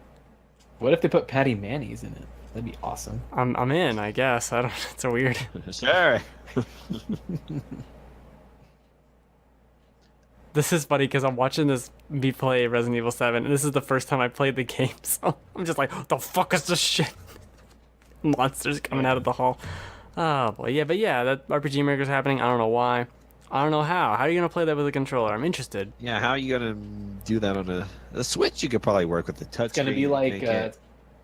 Speaker 2: What if they put Patty Mayonnaise in it? That'd be awesome.
Speaker 1: I'm in, I guess. I don't. It's a weird.
Speaker 3: Sure.
Speaker 1: This is funny because I'm watching me play Resident Evil 7, and this is the first time I played the game, so I'm just like, what the fuck is this shit? Monsters coming out of the hall. Oh boy, yeah, but yeah, that RPG Maker's happening. I don't know why. I don't know how. How are you gonna play that with a controller? I'm interested.
Speaker 3: Yeah, how are you gonna do that on the Switch? You could probably work with the touch.
Speaker 2: It's gonna be like it's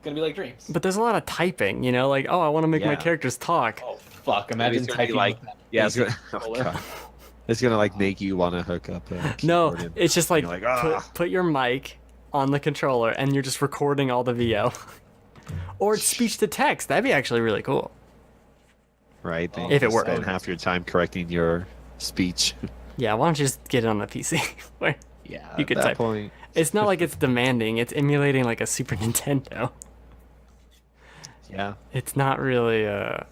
Speaker 2: gonna be like Dreams.
Speaker 1: But there's a lot of typing, you know, like, oh, I want to make my
Speaker 3: Yeah.
Speaker 1: characters talk.
Speaker 2: Oh fuck! Imagine
Speaker 3: It's gonna be
Speaker 2: typing
Speaker 3: like-
Speaker 2: with that
Speaker 3: Yeah, it's
Speaker 2: basic
Speaker 3: gonna. Oh,
Speaker 2: controller.
Speaker 3: God. It's gonna like make you want to hook up. A
Speaker 1: No,
Speaker 3: keyboard and-
Speaker 1: it's just like,
Speaker 3: you're like, "Ah."
Speaker 1: put your mic on the controller and you're just recording all the VO. Or it's speech to text. That'd be actually really cool.
Speaker 3: right. Then
Speaker 1: If
Speaker 3: you
Speaker 1: it worked.
Speaker 3: spend half your time correcting your speech.
Speaker 1: Yeah, why don't you just get it on the PC? Where
Speaker 3: Yeah,
Speaker 1: You
Speaker 3: at
Speaker 1: could
Speaker 3: that
Speaker 1: type.
Speaker 3: point.
Speaker 1: it's not like it's demanding. It's emulating like a Super Nintendo.
Speaker 3: Yeah.
Speaker 1: It's not really. I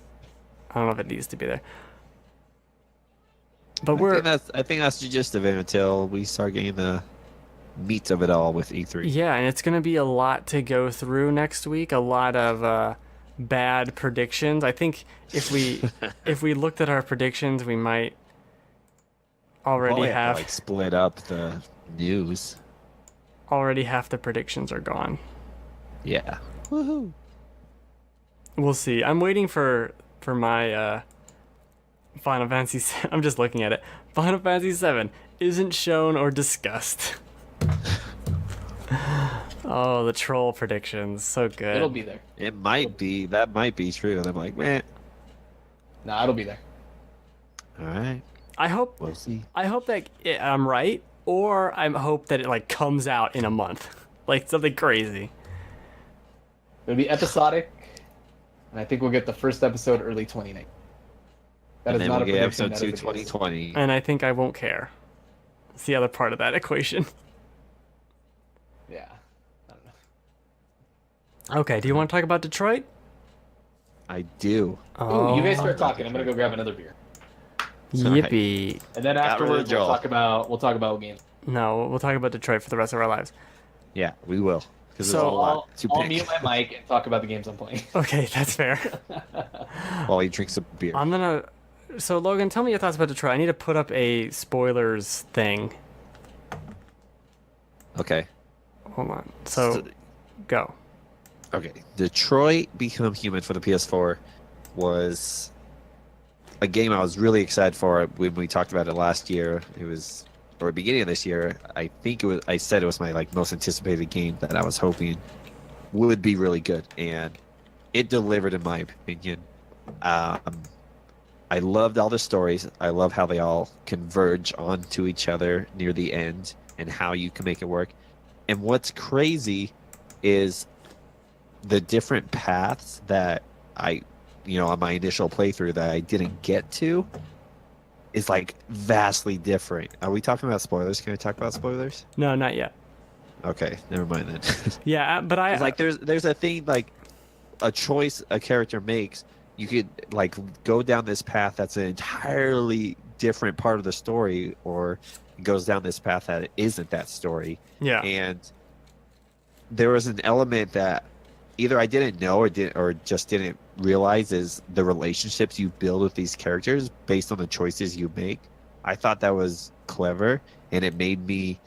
Speaker 1: don't know if it needs to be there. But
Speaker 3: I think that's the gist of it until we start getting the meat of it all with E3.
Speaker 1: yeah, and it's gonna be a lot to go through next week. A lot of bad predictions. I think if we looked at our predictions, we might already
Speaker 3: Probably
Speaker 1: have
Speaker 3: to, like split up the news.
Speaker 1: already half the predictions are gone.
Speaker 3: Yeah. Woohoo.
Speaker 1: We'll see. I'm waiting for my Final Fantasy. I'm just looking at it. Final Fantasy 7 isn't shown or discussed. Oh, the troll predictions, so good.
Speaker 2: It'll be there.
Speaker 3: It might be. That might be true. And I'm like, man.
Speaker 2: Nah, it'll be there.
Speaker 3: All right.
Speaker 1: I hope
Speaker 3: We'll see.
Speaker 1: that I'm right, or I hope that it like comes out in a month, like something crazy.
Speaker 2: It'll be episodic, and I think we'll get the first episode early 2019. That
Speaker 3: And
Speaker 2: is
Speaker 3: then
Speaker 2: not
Speaker 3: we'll
Speaker 2: a
Speaker 3: get
Speaker 2: prediction.
Speaker 3: episode
Speaker 2: That
Speaker 3: 2
Speaker 2: is a guess.
Speaker 3: 2020.
Speaker 1: And I think I won't care. It's the other part of that equation.
Speaker 2: Yeah. I don't know.
Speaker 1: Okay, do you want to talk about Detroit?
Speaker 3: I do.
Speaker 2: Ooh, you guys start talking. I'm gonna go grab another beer,
Speaker 1: Yippee.
Speaker 2: and then
Speaker 3: Got rid of
Speaker 2: afterwards
Speaker 3: Joel.
Speaker 2: we'll talk about games.
Speaker 1: No, we'll talk about Detroit for the rest of our lives.
Speaker 3: Yeah, we will. Because
Speaker 1: So-
Speaker 3: there's a lot to
Speaker 2: I'll
Speaker 3: pick
Speaker 2: mute my mic and talk about the games I'm playing.
Speaker 1: Okay, that's fair.
Speaker 3: while he drinks a beer.
Speaker 1: I'm gonna. So Logan, tell me your thoughts about Detroit. I need to put up a spoilers thing.
Speaker 3: Okay.
Speaker 1: Hold on. So go.
Speaker 3: Okay. Detroit Become Human for the PS4 was a game I was really excited for when we talked about it last year. It was, or beginning of this year. I think it was. I said it was my like most anticipated game that I was hoping would be really good, and it delivered in my opinion. I loved all the stories. I love how they all converge onto each other near the end, and how you can make it work. And what's crazy is the different paths that I, on my initial playthrough that I didn't get to is like vastly different. Are we talking about spoilers? Can I talk about spoilers?
Speaker 1: No, not yet.
Speaker 3: Okay, never mind then.
Speaker 1: Yeah, but I
Speaker 3: It's like there's a thing like a choice a character makes. You could like go down this path that's an entirely different part of the story, or it goes down this path that isn't that story.
Speaker 1: yeah.
Speaker 3: And there was an element that either I didn't know or just didn't realize is the relationships you build with these characters based on the choices you make. I thought that was clever, and it made me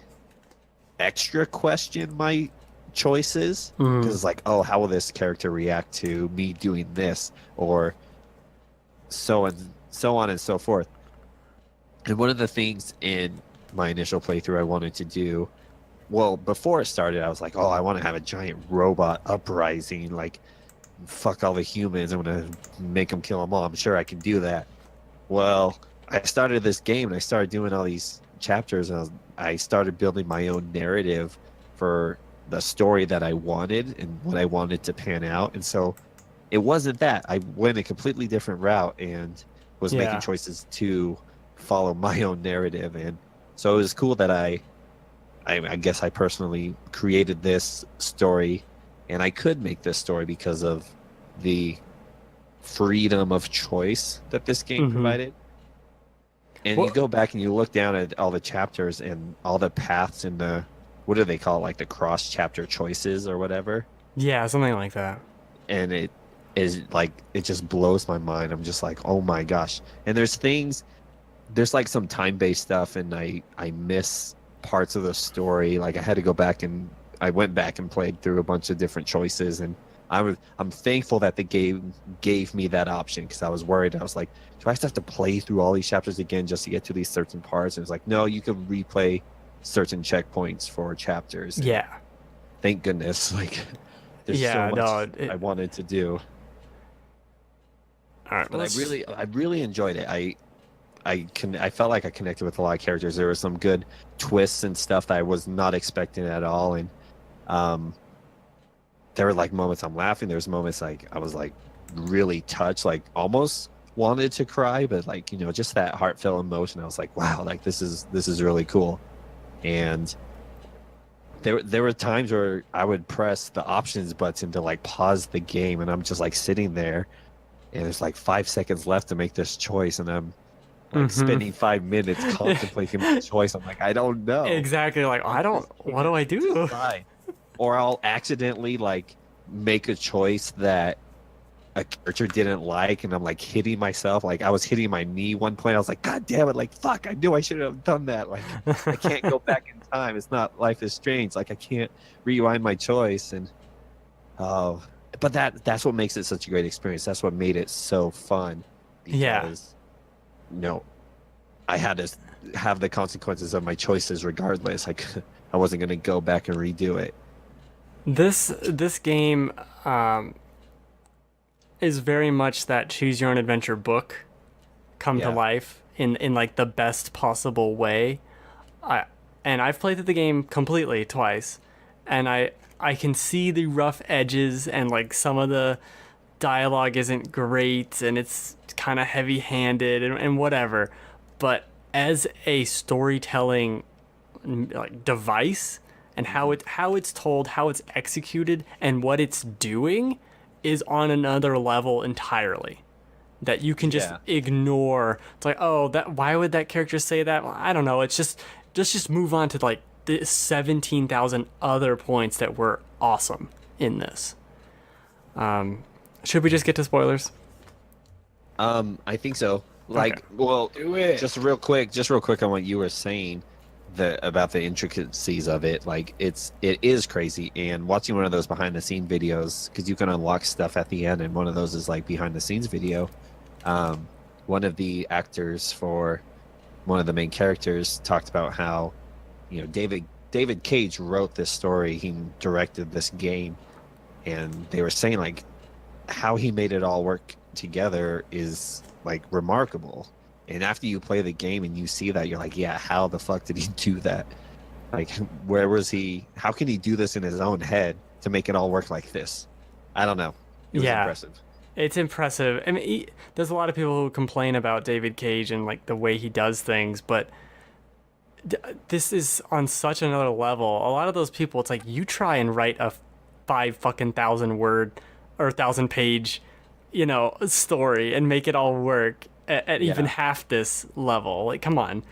Speaker 3: extra question my choices
Speaker 1: Mhm.
Speaker 3: because it's like, oh, how will this character react to me doing this, or so on and so forth. And one of the things in my initial playthrough I wanted to do, well, before it started, I was like, oh, I want to have a giant robot uprising, like, fuck all the humans. I'm going to make them kill them all. I'm sure I can do that. Well, I started this game and I started doing all these chapters, and I started building my own narrative for the story that I wanted and what I wanted to pan out. And so it wasn't that. I went a completely different route and was
Speaker 1: Yeah.
Speaker 3: making choices to follow my own narrative. And so it was cool that I guess I personally created this story, and I could make this story because of the freedom of choice that this game
Speaker 1: Mhm.
Speaker 3: provided. And
Speaker 1: Well-
Speaker 3: you go back and you look down at all the chapters and all the paths in the, what do they call it, like the cross chapter choices or whatever.
Speaker 1: Yeah, something like that.
Speaker 3: And it is like, it just blows my mind. I'm just like, oh my gosh. And there's like some time-based stuff, and I miss parts of the story. Like I had to go back, and I went back and played through a bunch of different choices, and I'm thankful that the game gave me that option, because I was worried. I was like, do I just have to play through all these chapters again just to get to these certain parts? And it's like, no, you can replay certain checkpoints for chapters. And
Speaker 1: Yeah.
Speaker 3: thank goodness. Like there's
Speaker 1: Yeah,
Speaker 3: so much
Speaker 1: no,
Speaker 3: I wanted to do.
Speaker 1: All right.
Speaker 3: But I really enjoyed it. I felt like I connected with a lot of characters. There were some good twists and stuff that I was not expecting at all, and there were like moments I'm laughing. There's moments like I was like really touched, like almost wanted to cry, but like, you know, just that heartfelt emotion. I was like, wow, like this is really cool. And there were times where I would press the options button to like pause the game, and I'm just like sitting there, and there's like 5 seconds left to make this choice, and I'm like spending 5 minutes contemplating my choice. I'm like, I don't know.
Speaker 1: Exactly. Like, what do I do?
Speaker 3: Try. Or I'll accidentally like make a choice that a character didn't like, and I'm like hitting myself. Like I was hitting my knee one point. I was like, God damn it! Like fuck! I knew I should have done that. Like I can't go back in time. It's not Life is Strange. Like I can't rewind my choice. And but that's what makes it such a great experience. That's what made it so fun.
Speaker 1: Yeah.
Speaker 3: Because, no, I had to have the consequences of my choices regardless. Like I wasn't going to go back and redo it.
Speaker 1: This game is very much that choose your own adventure book come to
Speaker 3: Yeah.
Speaker 1: life in like the best possible way. I've played through the game completely twice, and I can see the rough edges, and like some of the dialogue isn't great, and it's kind of heavy-handed and whatever. But as a storytelling like device, and how it's told, how it's executed, and what it's doing is on another level entirely. That you can just
Speaker 3: Yeah.
Speaker 1: ignore. It's like, oh, why would that character say that? Well, I don't know. It's just move on to like the 17,000 other points that were awesome in this. Should we just get to spoilers?
Speaker 3: I think so. Like,
Speaker 1: Okay.
Speaker 3: well,
Speaker 2: Do it.
Speaker 3: just real quick on what you were saying about the intricacies of it. Like, it is crazy. And watching one of those behind the scene videos, because you can unlock stuff at the end, and one of those is like behind the scenes video. One of the actors for one of the main characters talked about how, you know, David Cage wrote this story. He directed this game, and they were saying like how he made it all work together is like remarkable. And after you play the game and you see that, you're like, yeah, how the fuck did he do that? Like, where was he? How can he do this in his own head to make it all work like this? I don't know. It was
Speaker 1: Yeah.
Speaker 3: impressive.
Speaker 1: It's impressive. I mean, there's a lot of people who complain about David Cage and like the way he does things, but this is on such another level. A lot of those people, it's like you try and write a 5,000 word or 1,000 page, you know, story and make it all work at even
Speaker 3: Yeah.
Speaker 1: half this level. Like, come on.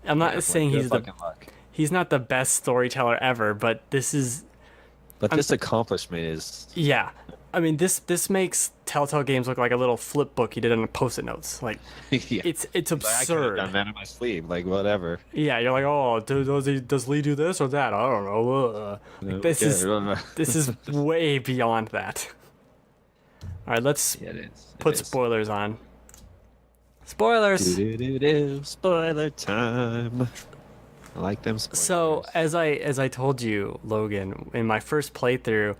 Speaker 1: I'm not
Speaker 3: Yeah,
Speaker 1: saying
Speaker 3: good
Speaker 1: he's the
Speaker 3: fucking luck.
Speaker 1: he's not the best storyteller ever, but this is
Speaker 3: But this accomplishment is
Speaker 1: yeah. I mean, this makes Telltale Games look like a little flip book he did on Post-it notes. Like,
Speaker 3: yeah.
Speaker 1: it's
Speaker 3: Like, I could have
Speaker 1: absurd.
Speaker 3: done that in my sleep. Like, whatever.
Speaker 1: Yeah, you're like, oh, does Lee do this or that? I don't know. Like, this is way beyond that. All right, let's
Speaker 3: Yeah, it is.
Speaker 1: put spoilers on. Spoilers.
Speaker 3: Spoiler time. I like them spoilers.
Speaker 1: So as I told you, Logan, in my first playthrough,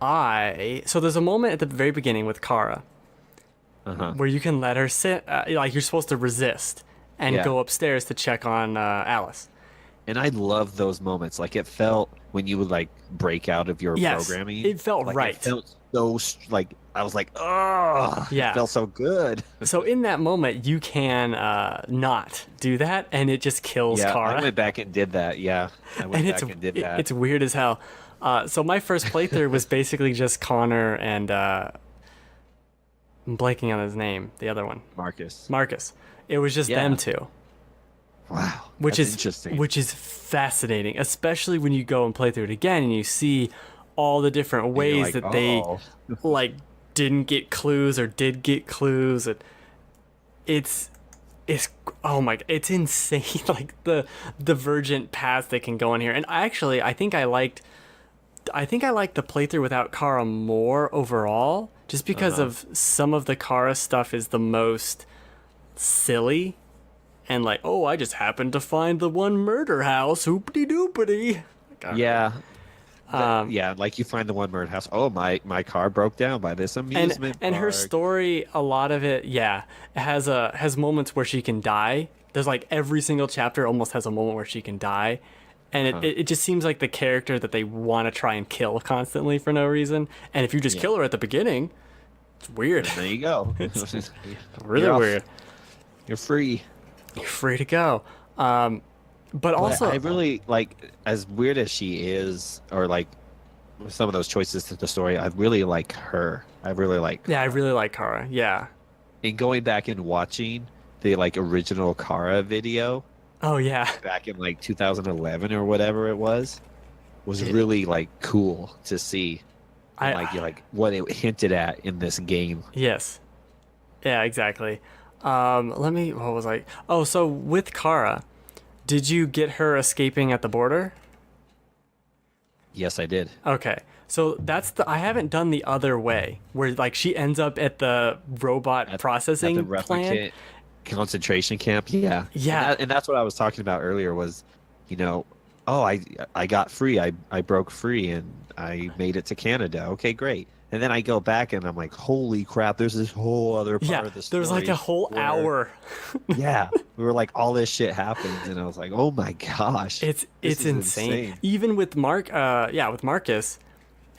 Speaker 1: so there's a moment at the very beginning with Kara where you can let her sit, like you're supposed to resist and
Speaker 3: Yeah.
Speaker 1: go upstairs to check on Alice.
Speaker 3: And I love those moments. Like, it felt when you would like break out of your
Speaker 1: Yes,
Speaker 3: programming.
Speaker 1: it felt
Speaker 3: like,
Speaker 1: right.
Speaker 3: It felt so like I was like, oh,
Speaker 1: Yeah.
Speaker 3: it felt so good.
Speaker 1: So in that moment, you can not do that, and it just kills
Speaker 3: Yeah,
Speaker 1: Kara.
Speaker 3: I went back and did that. Yeah, I went
Speaker 1: And
Speaker 3: back and did that.
Speaker 1: it's weird as hell. So my first playthrough was basically just Connor and I'm blanking on his name, the other one,
Speaker 3: Marcus.
Speaker 1: Marcus. It was just
Speaker 3: Yeah.
Speaker 1: them two,
Speaker 3: Wow,
Speaker 1: which
Speaker 3: that's
Speaker 1: is
Speaker 3: interesting.
Speaker 1: which is fascinating, especially when you go and play through it again and you see all the different
Speaker 3: And you're
Speaker 1: ways
Speaker 3: like,
Speaker 1: that they
Speaker 3: oh.
Speaker 1: like didn't get clues or did get clues. It's oh my, it's insane. Like the divergent paths they can go on here. And I think I liked the playthrough without Kara more overall, just because of some of the Kara stuff is the most silly, and like, oh, I just happened to find the one murder house, hoopity doopity.
Speaker 3: Yeah. Yeah, like you find the one murder house. Oh, my car broke down by this amusement
Speaker 1: And her
Speaker 3: park.
Speaker 1: story, a lot of it, yeah, has moments where she can die. There's like every single chapter almost has a moment where she can die, and it just seems like the character that they want to try and kill constantly for no reason. And if you just kill her at the beginning, it's weird.
Speaker 3: There you go.
Speaker 1: Really
Speaker 3: You're off.
Speaker 1: weird.
Speaker 3: You're free.
Speaker 1: You're free to go. But also,
Speaker 3: I really like, as weird as she is, or like some of those choices to the story. I really like her. I really like.
Speaker 1: yeah, I really like Kara. Yeah.
Speaker 3: And going back and watching the like original Kara video
Speaker 1: Oh yeah.
Speaker 3: back in like 2011 or whatever it was really like cool to see. And, like what it hinted at in this game.
Speaker 1: Yes. Yeah, exactly. What was I? Oh, so with Kara, did you get her escaping at the border?
Speaker 3: Yes, I did.
Speaker 1: Okay. So I haven't done the other way, where like she ends up at the robot processing
Speaker 3: At the
Speaker 1: plant.
Speaker 3: replicant concentration camp. Yeah.
Speaker 1: Yeah.
Speaker 3: And that's what I was talking about earlier was, oh, I got free. I broke free and I made it to Canada. Okay, great. And then I go back and I'm like, holy crap, there's this whole other part of the story.
Speaker 1: There's like a whole hour.
Speaker 3: Yeah. We were like, all this shit happens. And I was like, oh my gosh.
Speaker 1: It's
Speaker 3: is
Speaker 1: insane. Even with with Marcus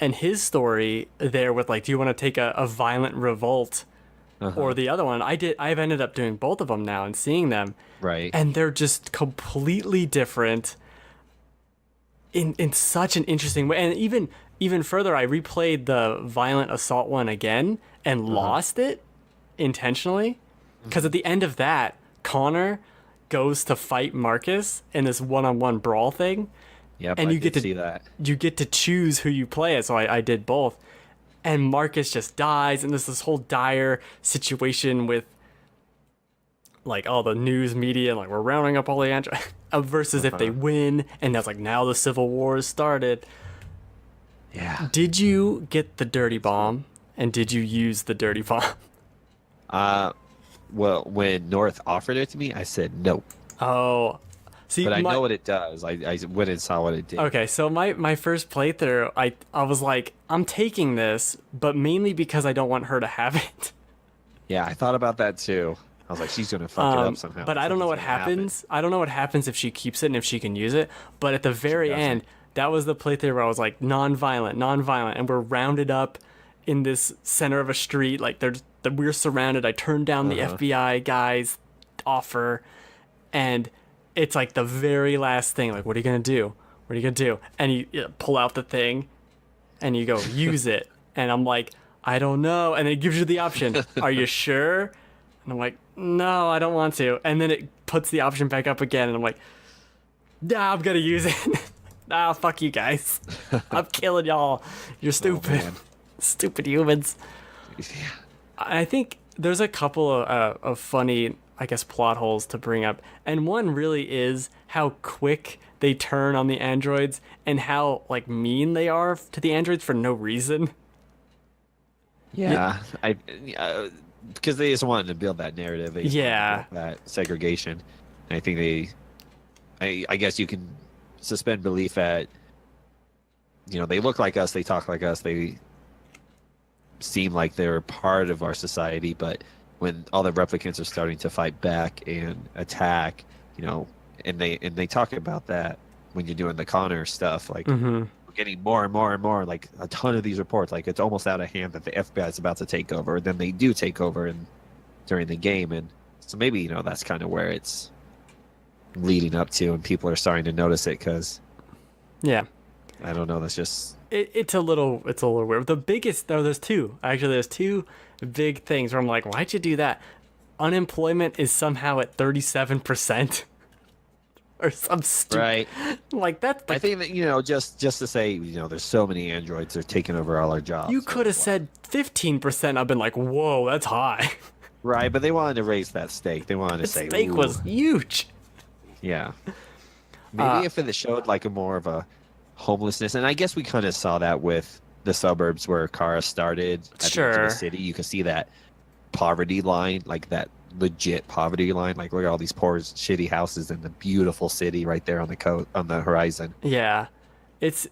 Speaker 1: and his story there with like, do you want to take a violent revolt or the other one? I've ended up doing both of them now and seeing them.
Speaker 3: Right.
Speaker 1: And they're just completely different in such an interesting way. And even further, I replayed the violent assault one again and lost it intentionally. Because at the end of that, Connor goes to fight Marcus in this one-on-one brawl thing.
Speaker 3: Yep,
Speaker 1: And
Speaker 3: I
Speaker 1: you get
Speaker 3: did
Speaker 1: to
Speaker 3: see that.
Speaker 1: You get to choose who you play as. So I did both. And Marcus just dies, and there's this whole dire situation with like all the news media, and like we're rounding up all the versus if they win, and that's like now the Civil War has started.
Speaker 3: Yeah.
Speaker 1: Did you get the dirty bomb, and did you use the dirty bomb?
Speaker 3: Well, when North offered it to me, I said no.
Speaker 1: Oh, see,
Speaker 3: But I know what it does. I went and saw what it did.
Speaker 1: Okay, so my first playthrough, I was like, I'm taking this, but mainly because I don't want her to have it.
Speaker 3: Yeah, I thought about that too. I was like, she's gonna fuck it up somehow.
Speaker 1: But I don't know what
Speaker 3: Something's gonna
Speaker 1: happens. I don't know what happens if she keeps it and if she can use it. But at the very
Speaker 3: doesn't.
Speaker 1: end, that was the playthrough where I was like, non-violent, and we're rounded up in this center of a street. Like we're surrounded. I turned down the FBI guy's offer, and it's like the very last thing. Like, what are you gonna do? What are you gonna do? And you pull out the thing, and you go use it. And I'm like, I don't know. And it gives you the option. Are you sure? And I'm like, no, I don't want to. And then it puts the option back up again, and I'm like, nah, I'm gonna use it. Nah, fuck you guys. I'm killing y'all. You're stupid.
Speaker 3: man.
Speaker 1: Stupid humans.
Speaker 3: Yeah.
Speaker 1: I think there's a couple of funny, I guess, plot holes to bring up. And one really is how quick they turn on the androids and how, like, mean they are to the androids for no reason.
Speaker 3: Yeah, because they just wanted to build that narrative. They just wanted to build that segregation. And I think I guess you can suspend belief at, they look like us, they talk like us, they seem like they're part of our society, but when all the replicants are starting to fight back and attack, and they talk about that when you're doing the Connor stuff, like, getting more and more and more, like a ton of these reports. Like it's almost out of hand that the FBI is about to take over. Then they do take over during the game, and so maybe that's kind of where it's leading up to, and people are starting to notice it because
Speaker 1: Yeah.
Speaker 3: I don't know. That's just
Speaker 1: It's a little weird. The biggest though, there's two big things where I'm like, why'd you do that? Unemployment is somehow at 37%, or some stupid.
Speaker 3: right.
Speaker 1: Like that's.
Speaker 3: I think that just to say there's so many androids they're taking over all our jobs.
Speaker 1: You
Speaker 3: so
Speaker 1: could have
Speaker 3: it's
Speaker 1: said 15%. I've been like, whoa, that's high.
Speaker 3: right, but they wanted to raise that stake. They wanted to
Speaker 1: The
Speaker 3: say
Speaker 1: stake
Speaker 3: "Ooh."
Speaker 1: was huge.
Speaker 3: Yeah. Maybe if it showed like a more of a homelessness, and I guess we kind of saw that with the suburbs where Kara started at the edge of
Speaker 1: Sure.
Speaker 3: the city. You could see that poverty line, like that legit poverty line. Like look at all these poor, shitty houses in the beautiful city right there on the horizon.
Speaker 1: Yeah, it's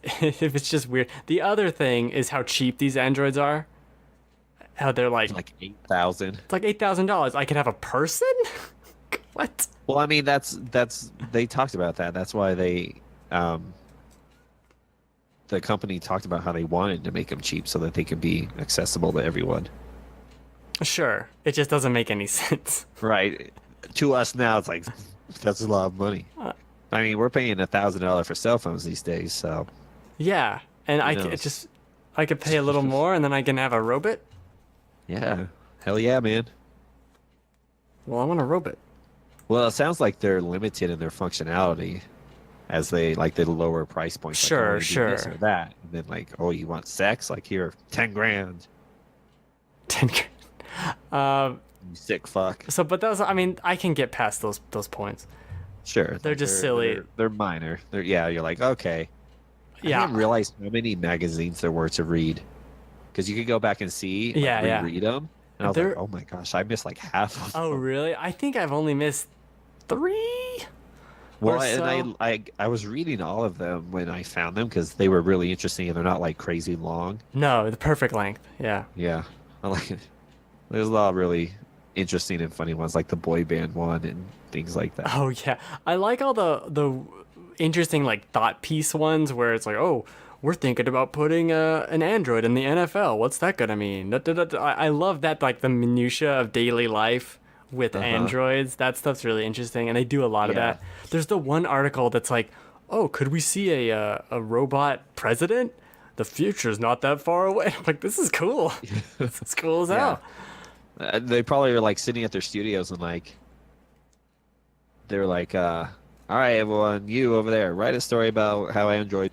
Speaker 1: just weird. The other thing is how cheap these androids are. How they're like
Speaker 3: $8,000.
Speaker 1: it's like $8,000. I could have a person. What?
Speaker 3: Well, I mean that's they talked about that. That's why they the company talked about how they wanted to make them cheap so that they could be accessible to everyone.
Speaker 1: Sure, it just doesn't make any sense.
Speaker 3: Right. To us now, it's like that's a lot of money. I mean, we're paying $1,000 for cell phones these days, so
Speaker 1: Yeah, and
Speaker 3: Who knows?
Speaker 1: I could pay a little more, and then I can have a robot.
Speaker 3: yeah, hell yeah, man.
Speaker 1: Well, I want a robot.
Speaker 3: Well, it sounds like they're limited in their functionality, as they like the lower price points. Like,
Speaker 1: Sure,
Speaker 3: oh, you do this
Speaker 1: sure.
Speaker 3: or that, and then like, oh, you want sex? Like here, 10 grand.
Speaker 1: 10 grand.
Speaker 3: You sick fuck.
Speaker 1: So, but those, I mean, I can get past those points.
Speaker 3: Sure,
Speaker 1: They're just silly.
Speaker 3: They're minor. You're like, okay. I
Speaker 1: Yeah.
Speaker 3: didn't realize how many magazines there were to read, because you could go back and see, like,
Speaker 1: Yeah.
Speaker 3: reread them, and I was
Speaker 1: They're-
Speaker 3: like, oh my gosh, I missed like half of them.
Speaker 1: Oh, really? I think I've only missed 3.
Speaker 3: Well,
Speaker 1: or
Speaker 3: and
Speaker 1: so.
Speaker 3: I was reading all of them when I found them because they were really interesting and they're not like crazy long.
Speaker 1: No, the perfect length. Yeah.
Speaker 3: Yeah, I like it. There's a lot of really interesting and funny ones, like the boy band one and things like that.
Speaker 1: Oh yeah, I like all the interesting like thought piece ones where it's like, oh, we're thinking about putting an android in the NFL. What's that gonna mean? Da, da, da, da. I love that, like the minutia of daily life with androids. That stuff's really interesting, and they do a lot of
Speaker 3: Yeah.
Speaker 1: that. There's the one article that's like, oh, could we see a robot president? The future's not that far away. I'm like, this is cool. This is cool as hell.
Speaker 3: They probably are like sitting at their studios and like they're like, all right, everyone, you over there, write a story about how Android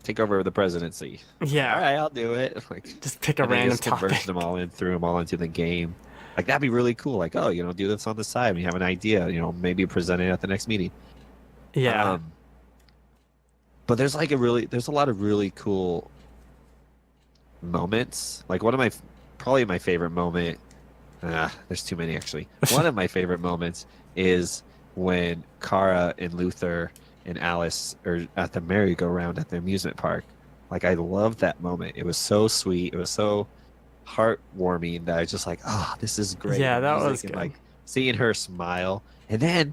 Speaker 3: take over the presidency.
Speaker 1: Yeah.
Speaker 3: All right, I'll do it. Like,
Speaker 1: Just pick a
Speaker 3: and they
Speaker 1: random
Speaker 3: just converted
Speaker 1: topic.
Speaker 3: them all in, threw them all into the game. Like that'd be really cool. Like, oh, do this on the side. When you have an idea, maybe present it at the next meeting.
Speaker 1: Yeah.
Speaker 3: But there's a lot of really cool moments. Like probably my favorite moment. There's too many actually. One of my favorite moments is when Kara and Luther and Alice are at the merry-go-round at the amusement park. Like I love that moment. It was so sweet. It was so heartwarming that I was just like, oh, this is great.
Speaker 1: Yeah, that
Speaker 3: Music
Speaker 1: was
Speaker 3: and,
Speaker 1: good.
Speaker 3: like seeing her smile, and then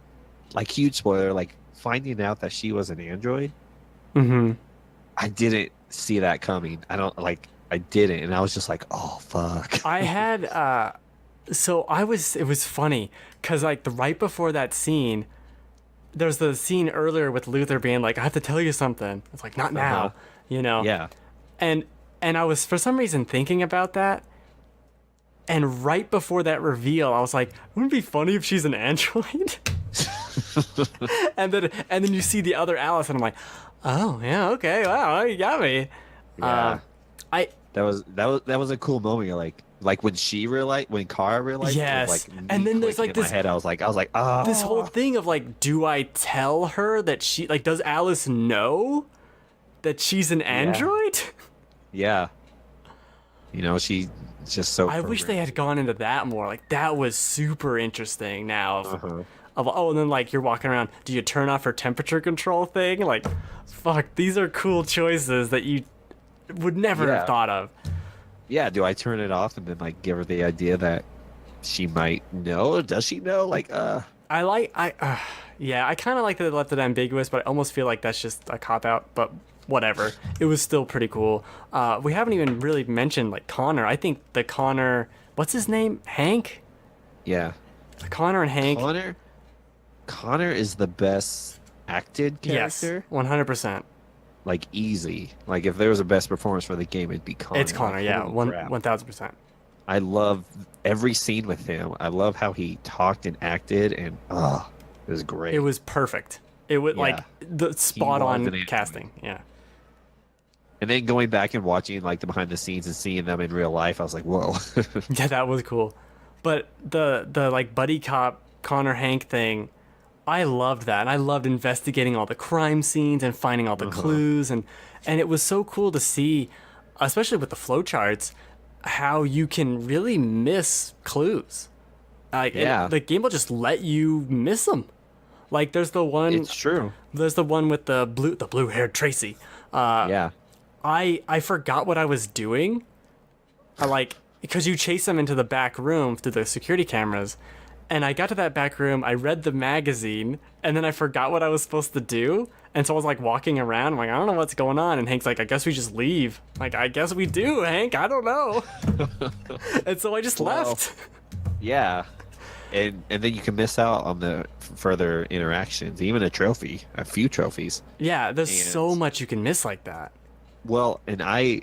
Speaker 3: like huge spoiler, like finding out that she was an android.
Speaker 1: Mm-hmm.
Speaker 3: I didn't see that coming. I didn't, and I was just like, oh fuck.
Speaker 1: I had it was funny because like right before that scene, there's the scene earlier with Luther being like, I have to tell you something. It's like, not now,
Speaker 3: Yeah.
Speaker 1: and I was for some reason thinking about that, and right before that reveal I was like, wouldn't it be funny if she's an android? and then you see the other Alice and I'm like, oh yeah, okay, wow, you got me.
Speaker 3: Yeah.
Speaker 1: That
Speaker 3: That was a cool moment. You're like when when Kara realized,
Speaker 1: Yes.
Speaker 3: it was like me
Speaker 1: And then there's, like,
Speaker 3: clicking in
Speaker 1: this-
Speaker 3: my head. I was like, ah,
Speaker 1: this whole thing of like, do I tell her that she like, does Alice know that she's an android?
Speaker 3: yeah. She's just so.
Speaker 1: I wish they had gone into that more. Like that was super interesting. Now
Speaker 3: Uh-huh.
Speaker 1: and then like you're walking around, do you turn off her temperature control thing? Like, fuck, these are cool choices that you would never
Speaker 3: Yeah.
Speaker 1: have thought of.
Speaker 3: Yeah. Do I turn it off and then like give her the idea that she might know? Does she know? Like,
Speaker 1: Yeah, I kind of like that they left it ambiguous, but I almost feel like that's just a cop out. But whatever. It was still pretty cool. We haven't even really mentioned like Connor. I think the Connor, what's his name? Hank?
Speaker 3: Yeah.
Speaker 1: Connor and Hank.
Speaker 3: Connor is the best acted
Speaker 1: Yes,
Speaker 3: character.
Speaker 1: 100%.
Speaker 3: Like easy. Like if there was a best performance for the game, it'd be Connor.
Speaker 1: It's Connor,
Speaker 3: Like,
Speaker 1: yeah,
Speaker 3: holy crap.
Speaker 1: 1000%.
Speaker 3: I love every scene with him. I love how he talked and acted, and it was great.
Speaker 1: It was perfect. It was
Speaker 3: Yeah.
Speaker 1: like the spot
Speaker 3: was
Speaker 1: on
Speaker 3: an android.
Speaker 1: casting. Yeah.
Speaker 3: And then going back and watching like the behind the scenes and seeing them in real life, I was like, whoa.
Speaker 1: Yeah, that was cool. But the like buddy cop Connor Hank thing, I loved that. And I loved investigating all the crime scenes and finding all the clues, and it was so cool to see, especially with the flowcharts, how you can really miss clues. Like
Speaker 3: Yeah.
Speaker 1: the game will just let you miss them. Like there's the one
Speaker 3: It's true.
Speaker 1: with the blue-haired Tracy.
Speaker 3: Yeah.
Speaker 1: I forgot what I was doing. Because you chase them into the back room through the security cameras, and I got to that back room, I read the magazine, and then I forgot what I was supposed to do, and so I was like walking around, I'm like, I don't know what's going on, and Hank's like, I guess we just leave. I'm like, I guess we do, Hank, I don't know. And so I just left.
Speaker 3: Yeah. And then you can miss out on the further interactions, even a few trophies.
Speaker 1: Yeah, there's
Speaker 3: And-
Speaker 1: so much you can miss like that.
Speaker 3: Well, and I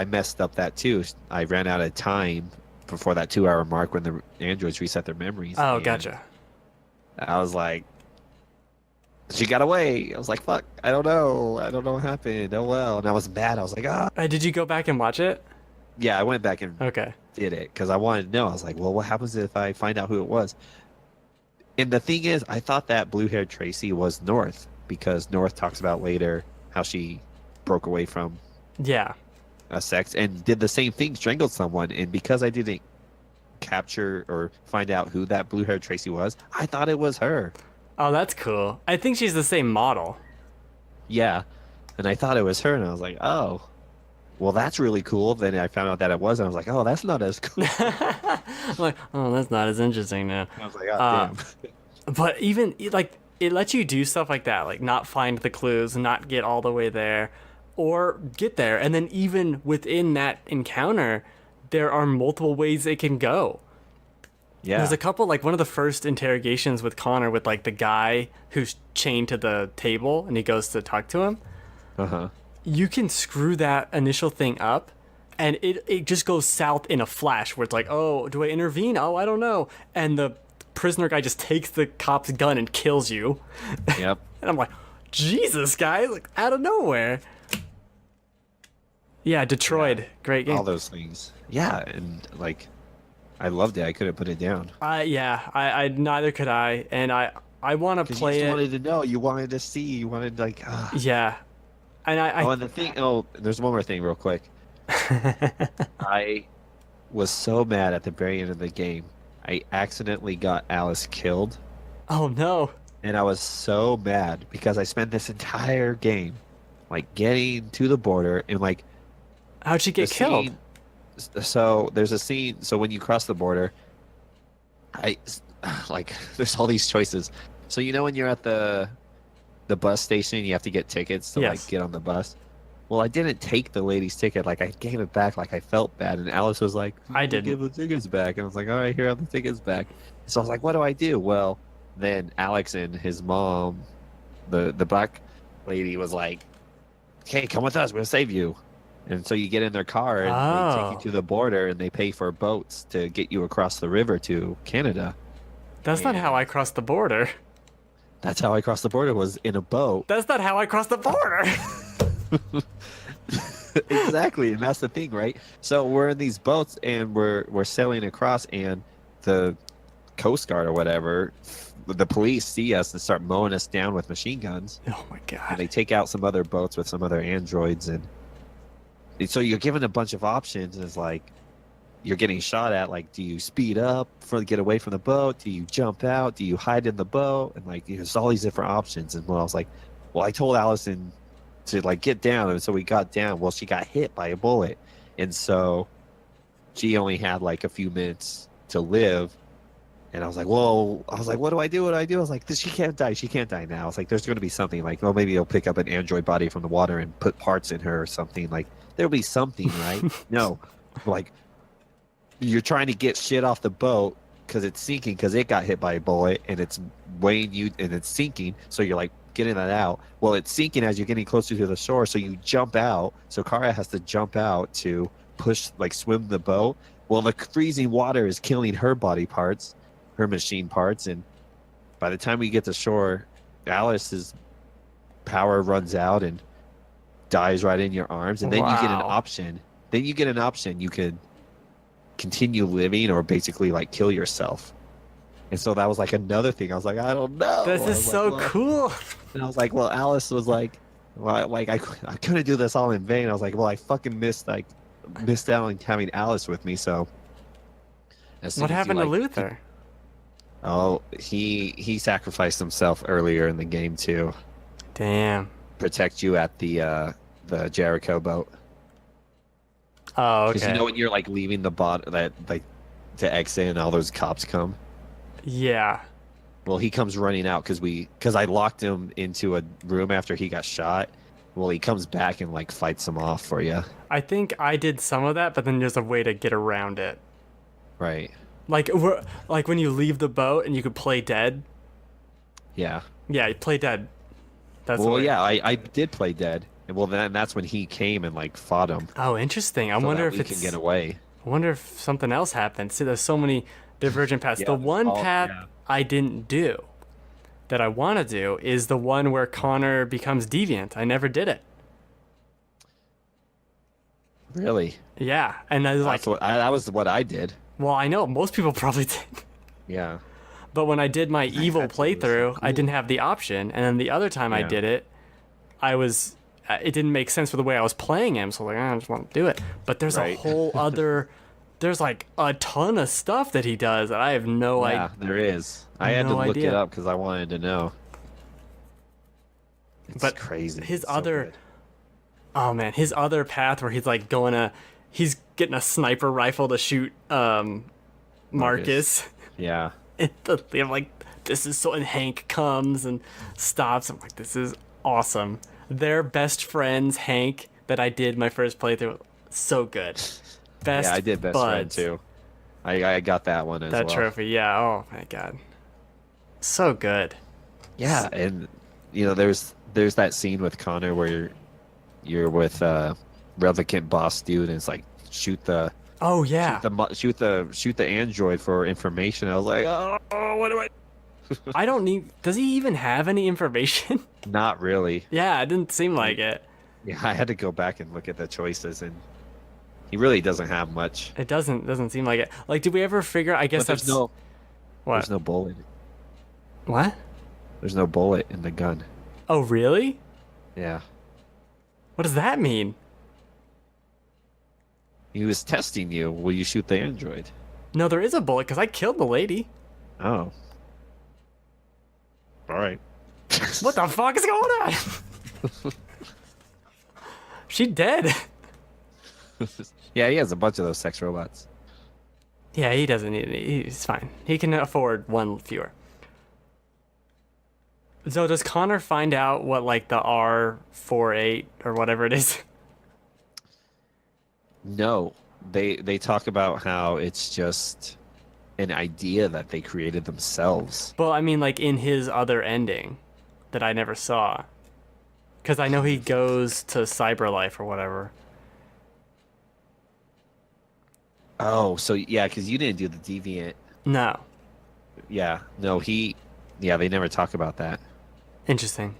Speaker 3: messed up that too. I ran out of time before that 2-hour mark when the androids reset their memories.
Speaker 1: Oh,
Speaker 3: and
Speaker 1: gotcha.
Speaker 3: I was like, she got away. I was like, fuck, I don't know what happened. Oh well. And I was mad. I was like,
Speaker 1: Did you go back and watch it?
Speaker 3: yeah. I went back and
Speaker 1: Okay.
Speaker 3: did it because I wanted to know. I was like, well, what happens if I find out who it was? And the thing is, I thought that blue-haired Tracy was North because North talks about later how she broke away from
Speaker 1: Yeah.
Speaker 3: a sex and did the same thing, strangled someone. And because I didn't capture or find out who that blue-haired Tracy was, I thought it was her.
Speaker 1: Oh, that's cool. I think she's the same model.
Speaker 3: Yeah. And I thought it was her, and I was like, oh, well, that's really cool. Then I found out that it was, and I was like, oh, that's not as cool.
Speaker 1: I'm like, oh, that's not as interesting now.
Speaker 3: I was like, oh, damn.
Speaker 1: But even like it lets you do stuff like that, like not find the clues, not get all the way there, or get there, and then even within that encounter, there are multiple ways it can go.
Speaker 3: Yeah.
Speaker 1: There's a couple, like one of the first interrogations with Connor with like the guy who's chained to the table and he goes to talk to him.
Speaker 3: Uh-huh.
Speaker 1: You can screw that initial thing up and it just goes south in a flash where it's like, oh, do I intervene? Oh, I don't know. And the prisoner guy just takes the cop's gun and kills you.
Speaker 3: Yep.
Speaker 1: And I'm like, Jesus, guys, like out of nowhere. Yeah, Detroit, great game.
Speaker 3: All those things. Yeah, and like, I loved it. I couldn't put it down.
Speaker 1: I neither could I, and I want to
Speaker 3: Because
Speaker 1: play
Speaker 3: you just
Speaker 1: it.
Speaker 3: wanted to know. You wanted to see. You wanted like.
Speaker 1: Yeah, and
Speaker 3: Oh, and the thing. Oh, there's one more thing, real quick. I was so mad at the very end of the game. I accidentally got Alice killed,
Speaker 1: oh no,
Speaker 3: and I was so mad because I spent this entire game, like getting to the border and like.
Speaker 1: how'd she get
Speaker 3: the
Speaker 1: killed?
Speaker 3: scene- So there's a scene. So when you cross the border, there's all these choices. So you know when you're at the bus station, you have to get tickets to
Speaker 1: Yes.
Speaker 3: like get on the bus. Well, I didn't take the lady's ticket. Like I gave it back. Like I felt bad, and Alice was like,
Speaker 1: I
Speaker 3: "You
Speaker 1: didn't.
Speaker 3: give the tickets back." And I was like, "All right, here are the tickets back." So I was like, "What do I do?" Well, then Alex and his mom, the black lady, was like, "Hey, come with us. We'll save you." And so you get in their car and they take
Speaker 1: Oh.
Speaker 3: you to the border and they pay for boats to get you across the river to Canada.
Speaker 1: That's not how I crossed the border.
Speaker 3: That's how I crossed the border, was in a boat.
Speaker 1: That's not how I crossed the border.
Speaker 3: Exactly, and that's the thing, right? So we're in these boats and we're sailing across, and the Coast Guard or whatever, the police see us and start mowing us down with machine guns.
Speaker 1: Oh my
Speaker 3: And
Speaker 1: god.
Speaker 3: they take out some other boats with some other androids, and so you're given a bunch of options. And it's like you're getting shot at. Like, do you speed up for get away from the boat? Do you jump out? Do you hide in the boat? And like, there's all these different options. And well, I was like, well, I told Allison to like get down, and so we got down. Well, she got hit by a bullet, and so she only had like a few minutes to live. And I was like, whoa. I was like, what do I do? What do I do? I was like, she can't die. She can't die now. I was like, there's going to be something. Like, well, maybe he'll pick up an android body from the water and put parts in her or something. Like, there'll be something, right? No. Like, you're trying to get shit off the boat because it's sinking because it got hit by a bullet and it's weighing you and it's sinking. So you're like getting that out. Well, it's sinking as you're getting closer to the shore. So you jump out. So Kara has to jump out to push, like swim the boat. Well, the freezing water is killing her body parts, her machine parts. And by the time we get to shore, Alice's power runs out and dies right in your arms. And then you get an
Speaker 1: Wow.
Speaker 3: option. Then you get an option. You could continue living or basically like kill yourself. And so that was like another thing. I was like, I don't know.
Speaker 1: This
Speaker 3: I
Speaker 1: is
Speaker 3: was
Speaker 1: so
Speaker 3: like, well,
Speaker 1: cool.
Speaker 3: and I was like, well, Alice was like, well, like I couldn't do this all in vain. I was like, well, I fucking missed out on having Alice with me. So as soon
Speaker 1: What
Speaker 3: as you,
Speaker 1: happened to
Speaker 3: like,
Speaker 1: Luther?
Speaker 3: Oh, he sacrificed himself earlier in the game to
Speaker 1: Damn.
Speaker 3: protect you at the Jericho boat.
Speaker 1: Oh,
Speaker 3: Because
Speaker 1: okay.
Speaker 3: you know when you're like leaving the bot that like to exit and all those cops come.
Speaker 1: Yeah.
Speaker 3: Well, he comes running out because I locked him into a room after he got shot. Well, he comes back and like fights him off for you.
Speaker 1: I think I did some of that, but then there's a way to get around it.
Speaker 3: Right.
Speaker 1: Like when you leave the boat and you could play dead.
Speaker 3: Yeah.
Speaker 1: Yeah, you play dead. That's the
Speaker 3: Well,
Speaker 1: way.
Speaker 3: yeah, I did play dead. And well, then that's when he came and like fought him.
Speaker 1: Oh, interesting. I
Speaker 3: So
Speaker 1: wonder
Speaker 3: that
Speaker 1: if
Speaker 3: we
Speaker 1: it's.
Speaker 3: can get away.
Speaker 1: I wonder if something else happened. See, there's so many divergent paths.
Speaker 3: Yeah,
Speaker 1: The
Speaker 3: there's
Speaker 1: one
Speaker 3: all-
Speaker 1: path
Speaker 3: yeah.
Speaker 1: I didn't do that I want to do is the one where Connor becomes deviant. I never did it.
Speaker 3: Really?
Speaker 1: Yeah, and I was like,
Speaker 3: That was what I did.
Speaker 1: well, I know most people probably did.
Speaker 3: Yeah.
Speaker 1: But when I did my evil
Speaker 3: had to, it was so
Speaker 1: playthrough, I
Speaker 3: cool.
Speaker 1: didn't have the option, and then the other time I
Speaker 3: Yeah.
Speaker 1: did it, it didn't make sense for the way I was playing him, so like, I just want to do it. But there's a
Speaker 3: Right.
Speaker 1: whole other, there's like a ton of stuff that he does that I have no
Speaker 3: Yeah,
Speaker 1: idea.
Speaker 3: there is. I had to
Speaker 1: No
Speaker 3: look it
Speaker 1: idea.
Speaker 3: up because I wanted to know. It's
Speaker 1: But
Speaker 3: crazy.
Speaker 1: his
Speaker 3: It's so
Speaker 1: other-
Speaker 3: good.
Speaker 1: Oh man, his other path where he's like he's getting a sniper rifle to shoot Marcus.
Speaker 3: Yeah.
Speaker 1: I'm like, this is so, and Hank comes and stops. I'm like, this is awesome. They're best friends, Hank, that I did my first playthrough. So good. Best
Speaker 3: Yeah, I did best friend
Speaker 1: buds.
Speaker 3: too. I got that one as
Speaker 1: That
Speaker 3: well.
Speaker 1: trophy, yeah. Oh my god, so good.
Speaker 3: Yeah, and you know, there's that scene with Connor where you're with Replicant boss dude, and it's like shoot the
Speaker 1: Oh yeah.
Speaker 3: shoot the android for information. I was like, oh, what do I?
Speaker 1: I don't need. Does he even have any information?
Speaker 3: Not really.
Speaker 1: Yeah, it didn't seem like it.
Speaker 3: Yeah, I had to go back and look at the choices, and he really doesn't have much.
Speaker 1: It doesn't seem like it. Like, did we ever figure? I guess
Speaker 3: But there's
Speaker 1: that's
Speaker 3: no
Speaker 1: what.
Speaker 3: there's no bullet.
Speaker 1: What?
Speaker 3: There's no bullet in the gun.
Speaker 1: Oh really?
Speaker 3: Yeah,
Speaker 1: What does that mean?
Speaker 3: he was testing you. Will you shoot the android?
Speaker 1: No, there is a bullet because I killed the lady.
Speaker 3: Oh. All right.
Speaker 1: What the fuck is going on? She dead.
Speaker 3: Yeah, he has a bunch of those sex robots.
Speaker 1: Yeah, he doesn't need it. He's fine. He can afford one fewer. So does Connor find out what like the R48 or whatever it is?
Speaker 3: No, they talk about how it's just an idea that they created themselves.
Speaker 1: Well, I mean like in his other ending that I never saw. Cuz I know he goes to Cyberlife or whatever.
Speaker 3: Oh, so yeah, because you didn't do the deviant.
Speaker 1: No.
Speaker 3: Yeah, no, yeah, they never talk about that.
Speaker 1: Interesting.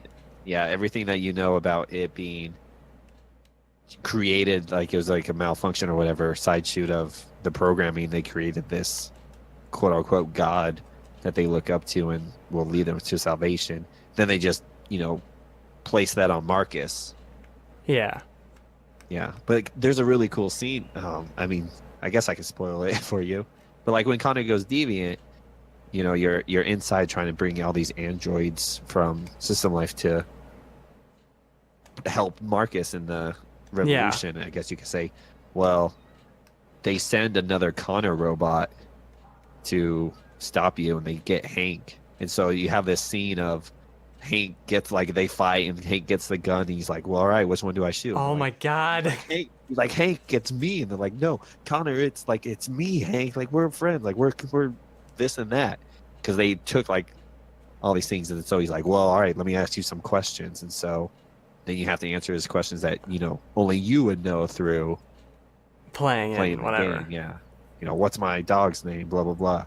Speaker 3: Yeah, everything that you know about it being created, like it was like a malfunction or whatever, side shoot of the programming, they created this quote unquote God that they look up to and will lead them to salvation. Then they just, place that on Marcus.
Speaker 1: Yeah.
Speaker 3: Yeah, but there's a really cool scene. I mean, I guess I could spoil it for you. But like when Connor goes deviant, you're inside trying to bring all these androids from System Life to help Marcus in the revolution, I guess you could say. Well, they send another Connor robot to stop you, and they get Hank. And so you have this scene of Hank gets like they fight, and Hank gets the gun, and he's like, "Well, all right, which one do I shoot?"
Speaker 1: Oh
Speaker 3: I'm
Speaker 1: my
Speaker 3: like,
Speaker 1: god.
Speaker 3: Hank, he's like, "Hank, it's me," and they're like, "No, Connor, it's me, Hank. Like we're friends. Like we're this and that," because they took like all these things, and so he's like, "Well, all right, let me ask you some questions," and so then you have to answer his questions that only you would know through
Speaker 1: Playing
Speaker 3: playing
Speaker 1: it,
Speaker 3: the
Speaker 1: whatever.
Speaker 3: game. Yeah, what's my dog's name? Blah blah blah.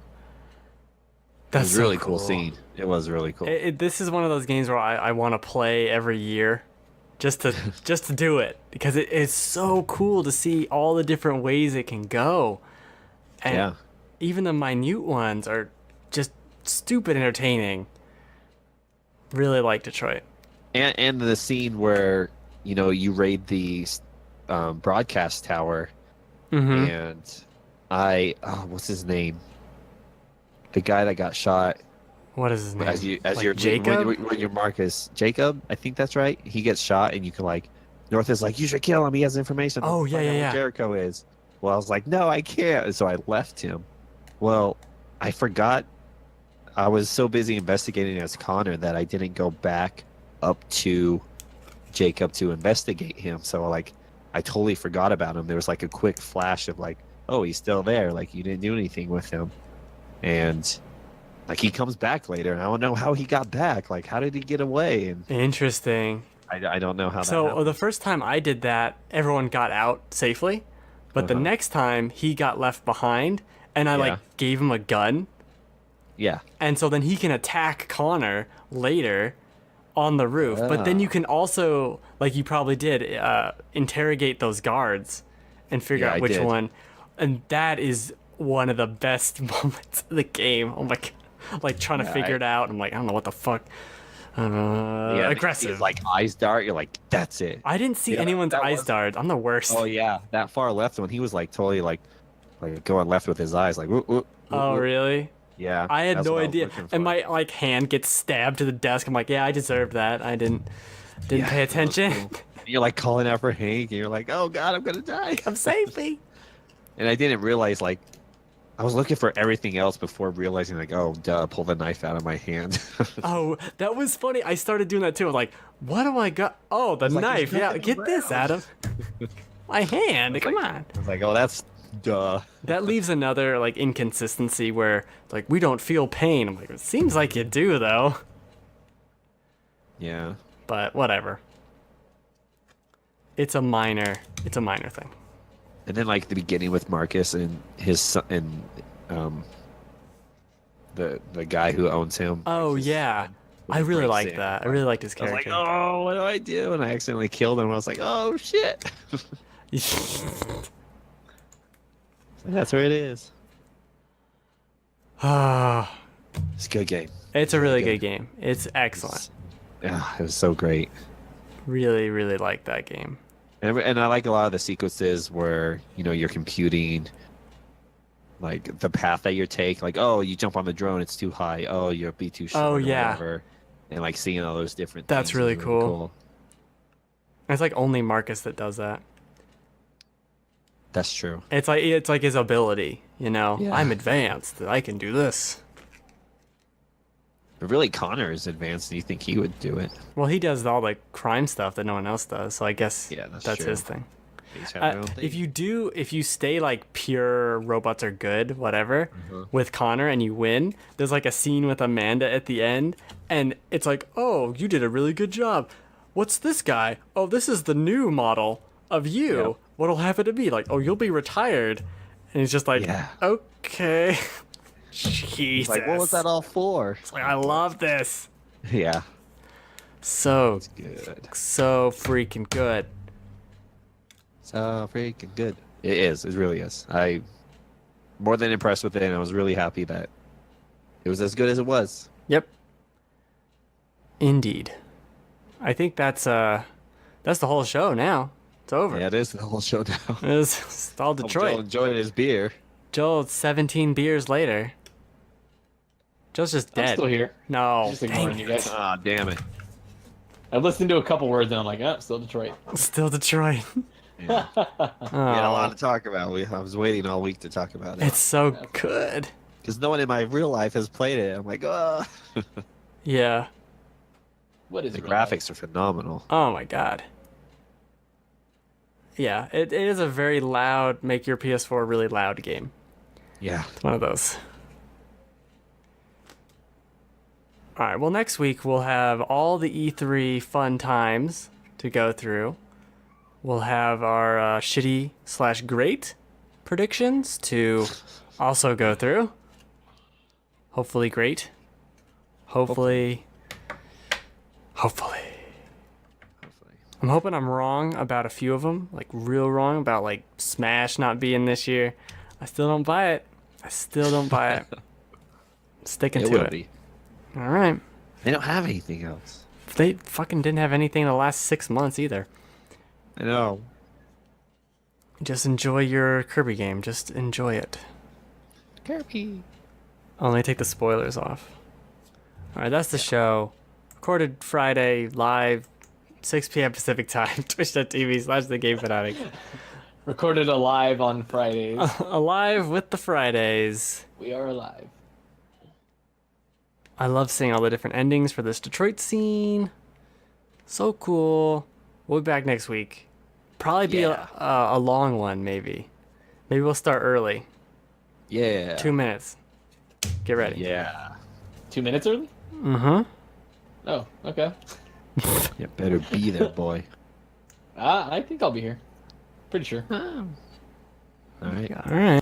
Speaker 1: That's
Speaker 3: It was
Speaker 1: so
Speaker 3: a really cool scene. It was really cool.
Speaker 1: This is one of those games where I want to play every year, just to do it, because it is so cool to see all the different ways it can go, and
Speaker 3: Yeah.
Speaker 1: even the minute ones are just stupid entertaining. Really like Detroit.
Speaker 3: And the scene where you raid the broadcast tower,
Speaker 1: Mm-hmm.
Speaker 3: and what's his name? The guy that got shot.
Speaker 1: What is his name?
Speaker 3: As
Speaker 1: Like
Speaker 3: you're
Speaker 1: Jacob?
Speaker 3: when you're Marcus Jacob, I think that's right. He gets shot, and you can North is like, "You should kill him. He has information.
Speaker 1: Oh,
Speaker 3: Find
Speaker 1: yeah,
Speaker 3: out
Speaker 1: yeah,
Speaker 3: where
Speaker 1: yeah.
Speaker 3: Jericho is." Well, I was like, "No, I can't," and so I left him. Well, I forgot. I was so busy investigating as Connor that I didn't go back up to Jacob to investigate him. So I totally forgot about him. There was like a quick flash of oh, he's still there. Like you didn't do anything with him, and he comes back later, and I don't know how he got back. Like how did he get away? And
Speaker 1: Interesting.
Speaker 3: I don't know how that
Speaker 1: So
Speaker 3: happened.
Speaker 1: the first time I did that, everyone got out safely, but the
Speaker 3: Uh-huh.
Speaker 1: next time he got left behind, and I
Speaker 3: Yeah.
Speaker 1: gave him a gun,
Speaker 3: Yeah.
Speaker 1: and so then he can attack Connor later on the roof. But then
Speaker 3: Ah.
Speaker 1: you can also, like you probably did, interrogate those guards and figure
Speaker 3: Yeah,
Speaker 1: out
Speaker 3: I
Speaker 1: which
Speaker 3: did.
Speaker 1: one. And that is one of the best moments of the game. Oh my god. Like trying to
Speaker 3: Yeah,
Speaker 1: figure it out. I'm like, I don't know what the fuck.
Speaker 3: Yeah,
Speaker 1: Aggressive.
Speaker 3: His, eyes dart. You're like, that's it.
Speaker 1: I didn't see
Speaker 3: Yeah,
Speaker 1: anyone's
Speaker 3: that
Speaker 1: eyes
Speaker 3: was-
Speaker 1: dart. I'm the worst.
Speaker 3: Oh yeah, that far left when he was totally going left with his eyes, like. Whoop, whoop, whoop,
Speaker 1: Oh,
Speaker 3: whoop.
Speaker 1: really?
Speaker 3: Yeah.
Speaker 1: I had
Speaker 3: that's
Speaker 1: no
Speaker 3: what was
Speaker 1: idea.
Speaker 3: looking
Speaker 1: And
Speaker 3: for.
Speaker 1: my hand gets stabbed to the desk. I'm like, yeah, I deserved that. I didn't
Speaker 3: Yeah,
Speaker 1: pay
Speaker 3: that was
Speaker 1: attention.
Speaker 3: cool. And you're calling out for Hank, and you're like, oh god, I'm gonna die.
Speaker 1: I'm safely.
Speaker 3: And I didn't realize I was looking for everything else before realizing oh duh, pull the knife out of my hand.
Speaker 1: Oh, that was funny. I started doing that too. I was like, what do I got? Oh, the
Speaker 3: like,
Speaker 1: knife.
Speaker 3: there's
Speaker 1: Yeah,
Speaker 3: nothing
Speaker 1: get this,
Speaker 3: around.
Speaker 1: Adam. My hand. Come on.
Speaker 3: I was like, oh, that's duh.
Speaker 1: That leaves another inconsistency where we don't feel pain. I'm like, it seems like you do though.
Speaker 3: Yeah.
Speaker 1: But whatever. It's a minor thing.
Speaker 3: And then the beginning with Marcus and his son and the guy who owns him.
Speaker 1: Oh
Speaker 3: his
Speaker 1: yeah.
Speaker 3: son,
Speaker 1: I
Speaker 3: when he
Speaker 1: really
Speaker 3: breaks
Speaker 1: liked
Speaker 3: in.
Speaker 1: that. I really liked his
Speaker 3: I was like,
Speaker 1: character.
Speaker 3: oh, what do I do? And I accidentally killed him. I was like, oh shit. That's where it is.
Speaker 1: Ah,
Speaker 3: It's a good game.
Speaker 1: it's a really
Speaker 3: Good.
Speaker 1: good game. It's excellent.
Speaker 3: Yeah, it was so great.
Speaker 1: Really, really like that game.
Speaker 3: And I like a lot of the sequences where you're computing the path that you take. Oh, you jump on the drone, it's too high. Oh, you'll be too short.
Speaker 1: Oh,
Speaker 3: or
Speaker 1: yeah.
Speaker 3: whatever. And seeing all those different.
Speaker 1: That's
Speaker 3: things is
Speaker 1: really cool. It's only Marcus that does that.
Speaker 3: That's true.
Speaker 1: It's like his ability,
Speaker 3: Yeah.
Speaker 1: I'm advanced. I can do this.
Speaker 3: But really, Connor is advanced, and you think he would do it?
Speaker 1: Well, he does all the crime stuff that no one else does, so I guess
Speaker 3: Yeah, that's
Speaker 1: that's
Speaker 3: true.
Speaker 1: his thing.
Speaker 3: They each have their own thing.
Speaker 1: If you stay pure robots are good, whatever,
Speaker 3: Mm-hmm.
Speaker 1: with Connor and you win, there's a scene with Amanda at the end, and it's oh, you did a really good job. What's this guy? Oh, this is the new model of you.
Speaker 3: Yep.
Speaker 1: What'll happen to be? Oh, you'll be retired. And he's just
Speaker 3: Yeah.
Speaker 1: okay. Jesus.
Speaker 3: What was that all for?
Speaker 1: I love this.
Speaker 3: Yeah,
Speaker 1: So
Speaker 3: good.
Speaker 1: so freaking good.
Speaker 3: So freaking good. It is. It really is. I more than impressed with it, and I was really happy that it was as good as it was.
Speaker 1: Yep. Indeed. I think that's the whole show now. It's over.
Speaker 3: Yeah, it is the whole show now.
Speaker 1: It's all
Speaker 3: Hope
Speaker 1: Detroit.
Speaker 3: Joel enjoyed his beer.
Speaker 1: Joel, 17 beers later. Joel's just
Speaker 2: I'm
Speaker 1: dead.
Speaker 2: still here.
Speaker 1: No.
Speaker 2: Just ignoring
Speaker 1: dang
Speaker 2: you guys.
Speaker 3: Ah, damn it.
Speaker 2: I've listened to a couple words and I'm like, oh, still Detroit.
Speaker 1: it. Still Detroit.
Speaker 3: Yeah. We had a lot
Speaker 1: Oh,
Speaker 3: to talk about. I was waiting all week to talk about it.
Speaker 1: it's so good.
Speaker 3: because no one in my real life has played it. I'm like, oh.
Speaker 1: Yeah.
Speaker 2: What is
Speaker 3: The
Speaker 2: real life?
Speaker 3: graphics are phenomenal.
Speaker 1: Oh my god. Yeah, it is a very loud, make your PS4 really loud game.
Speaker 3: Yeah.
Speaker 1: It's one of those. Alright, well, next week we'll have all the E3 fun times to go through. We'll have our shitty/great predictions to also go through. Hopefully great. Hopefully.
Speaker 3: Hopefully.
Speaker 1: I'm hoping I'm wrong about a few of them, like real wrong about like Smash not being this year. I still don't buy it. I'm sticking
Speaker 3: It
Speaker 1: to
Speaker 3: will
Speaker 1: it.
Speaker 3: be.
Speaker 1: All right.
Speaker 3: They don't have anything else.
Speaker 1: They fucking didn't have anything in the last 6 months either.
Speaker 3: I know.
Speaker 1: Just enjoy your Kirby game. Just enjoy it.
Speaker 3: Kirby.
Speaker 1: Only take the spoilers off. All right, that's the show. Recorded Friday live, 6 p.m. Pacific time. Twitch.tv/TheGameFanatic.
Speaker 2: Recorded alive on Fridays.
Speaker 1: Alive with the Fridays.
Speaker 2: We are alive.
Speaker 1: I love seeing all the different endings for this Detroit scene. So cool. We'll be back next week. Probably be a long one, maybe. Maybe we'll start early.
Speaker 3: Yeah.
Speaker 1: 2 minutes. Get ready.
Speaker 3: Yeah.
Speaker 2: 2 minutes early?
Speaker 1: Mm-hmm.
Speaker 2: Oh, okay.
Speaker 3: You better be there, boy.
Speaker 2: I think I'll be here. Pretty sure.
Speaker 3: All right.
Speaker 1: All right.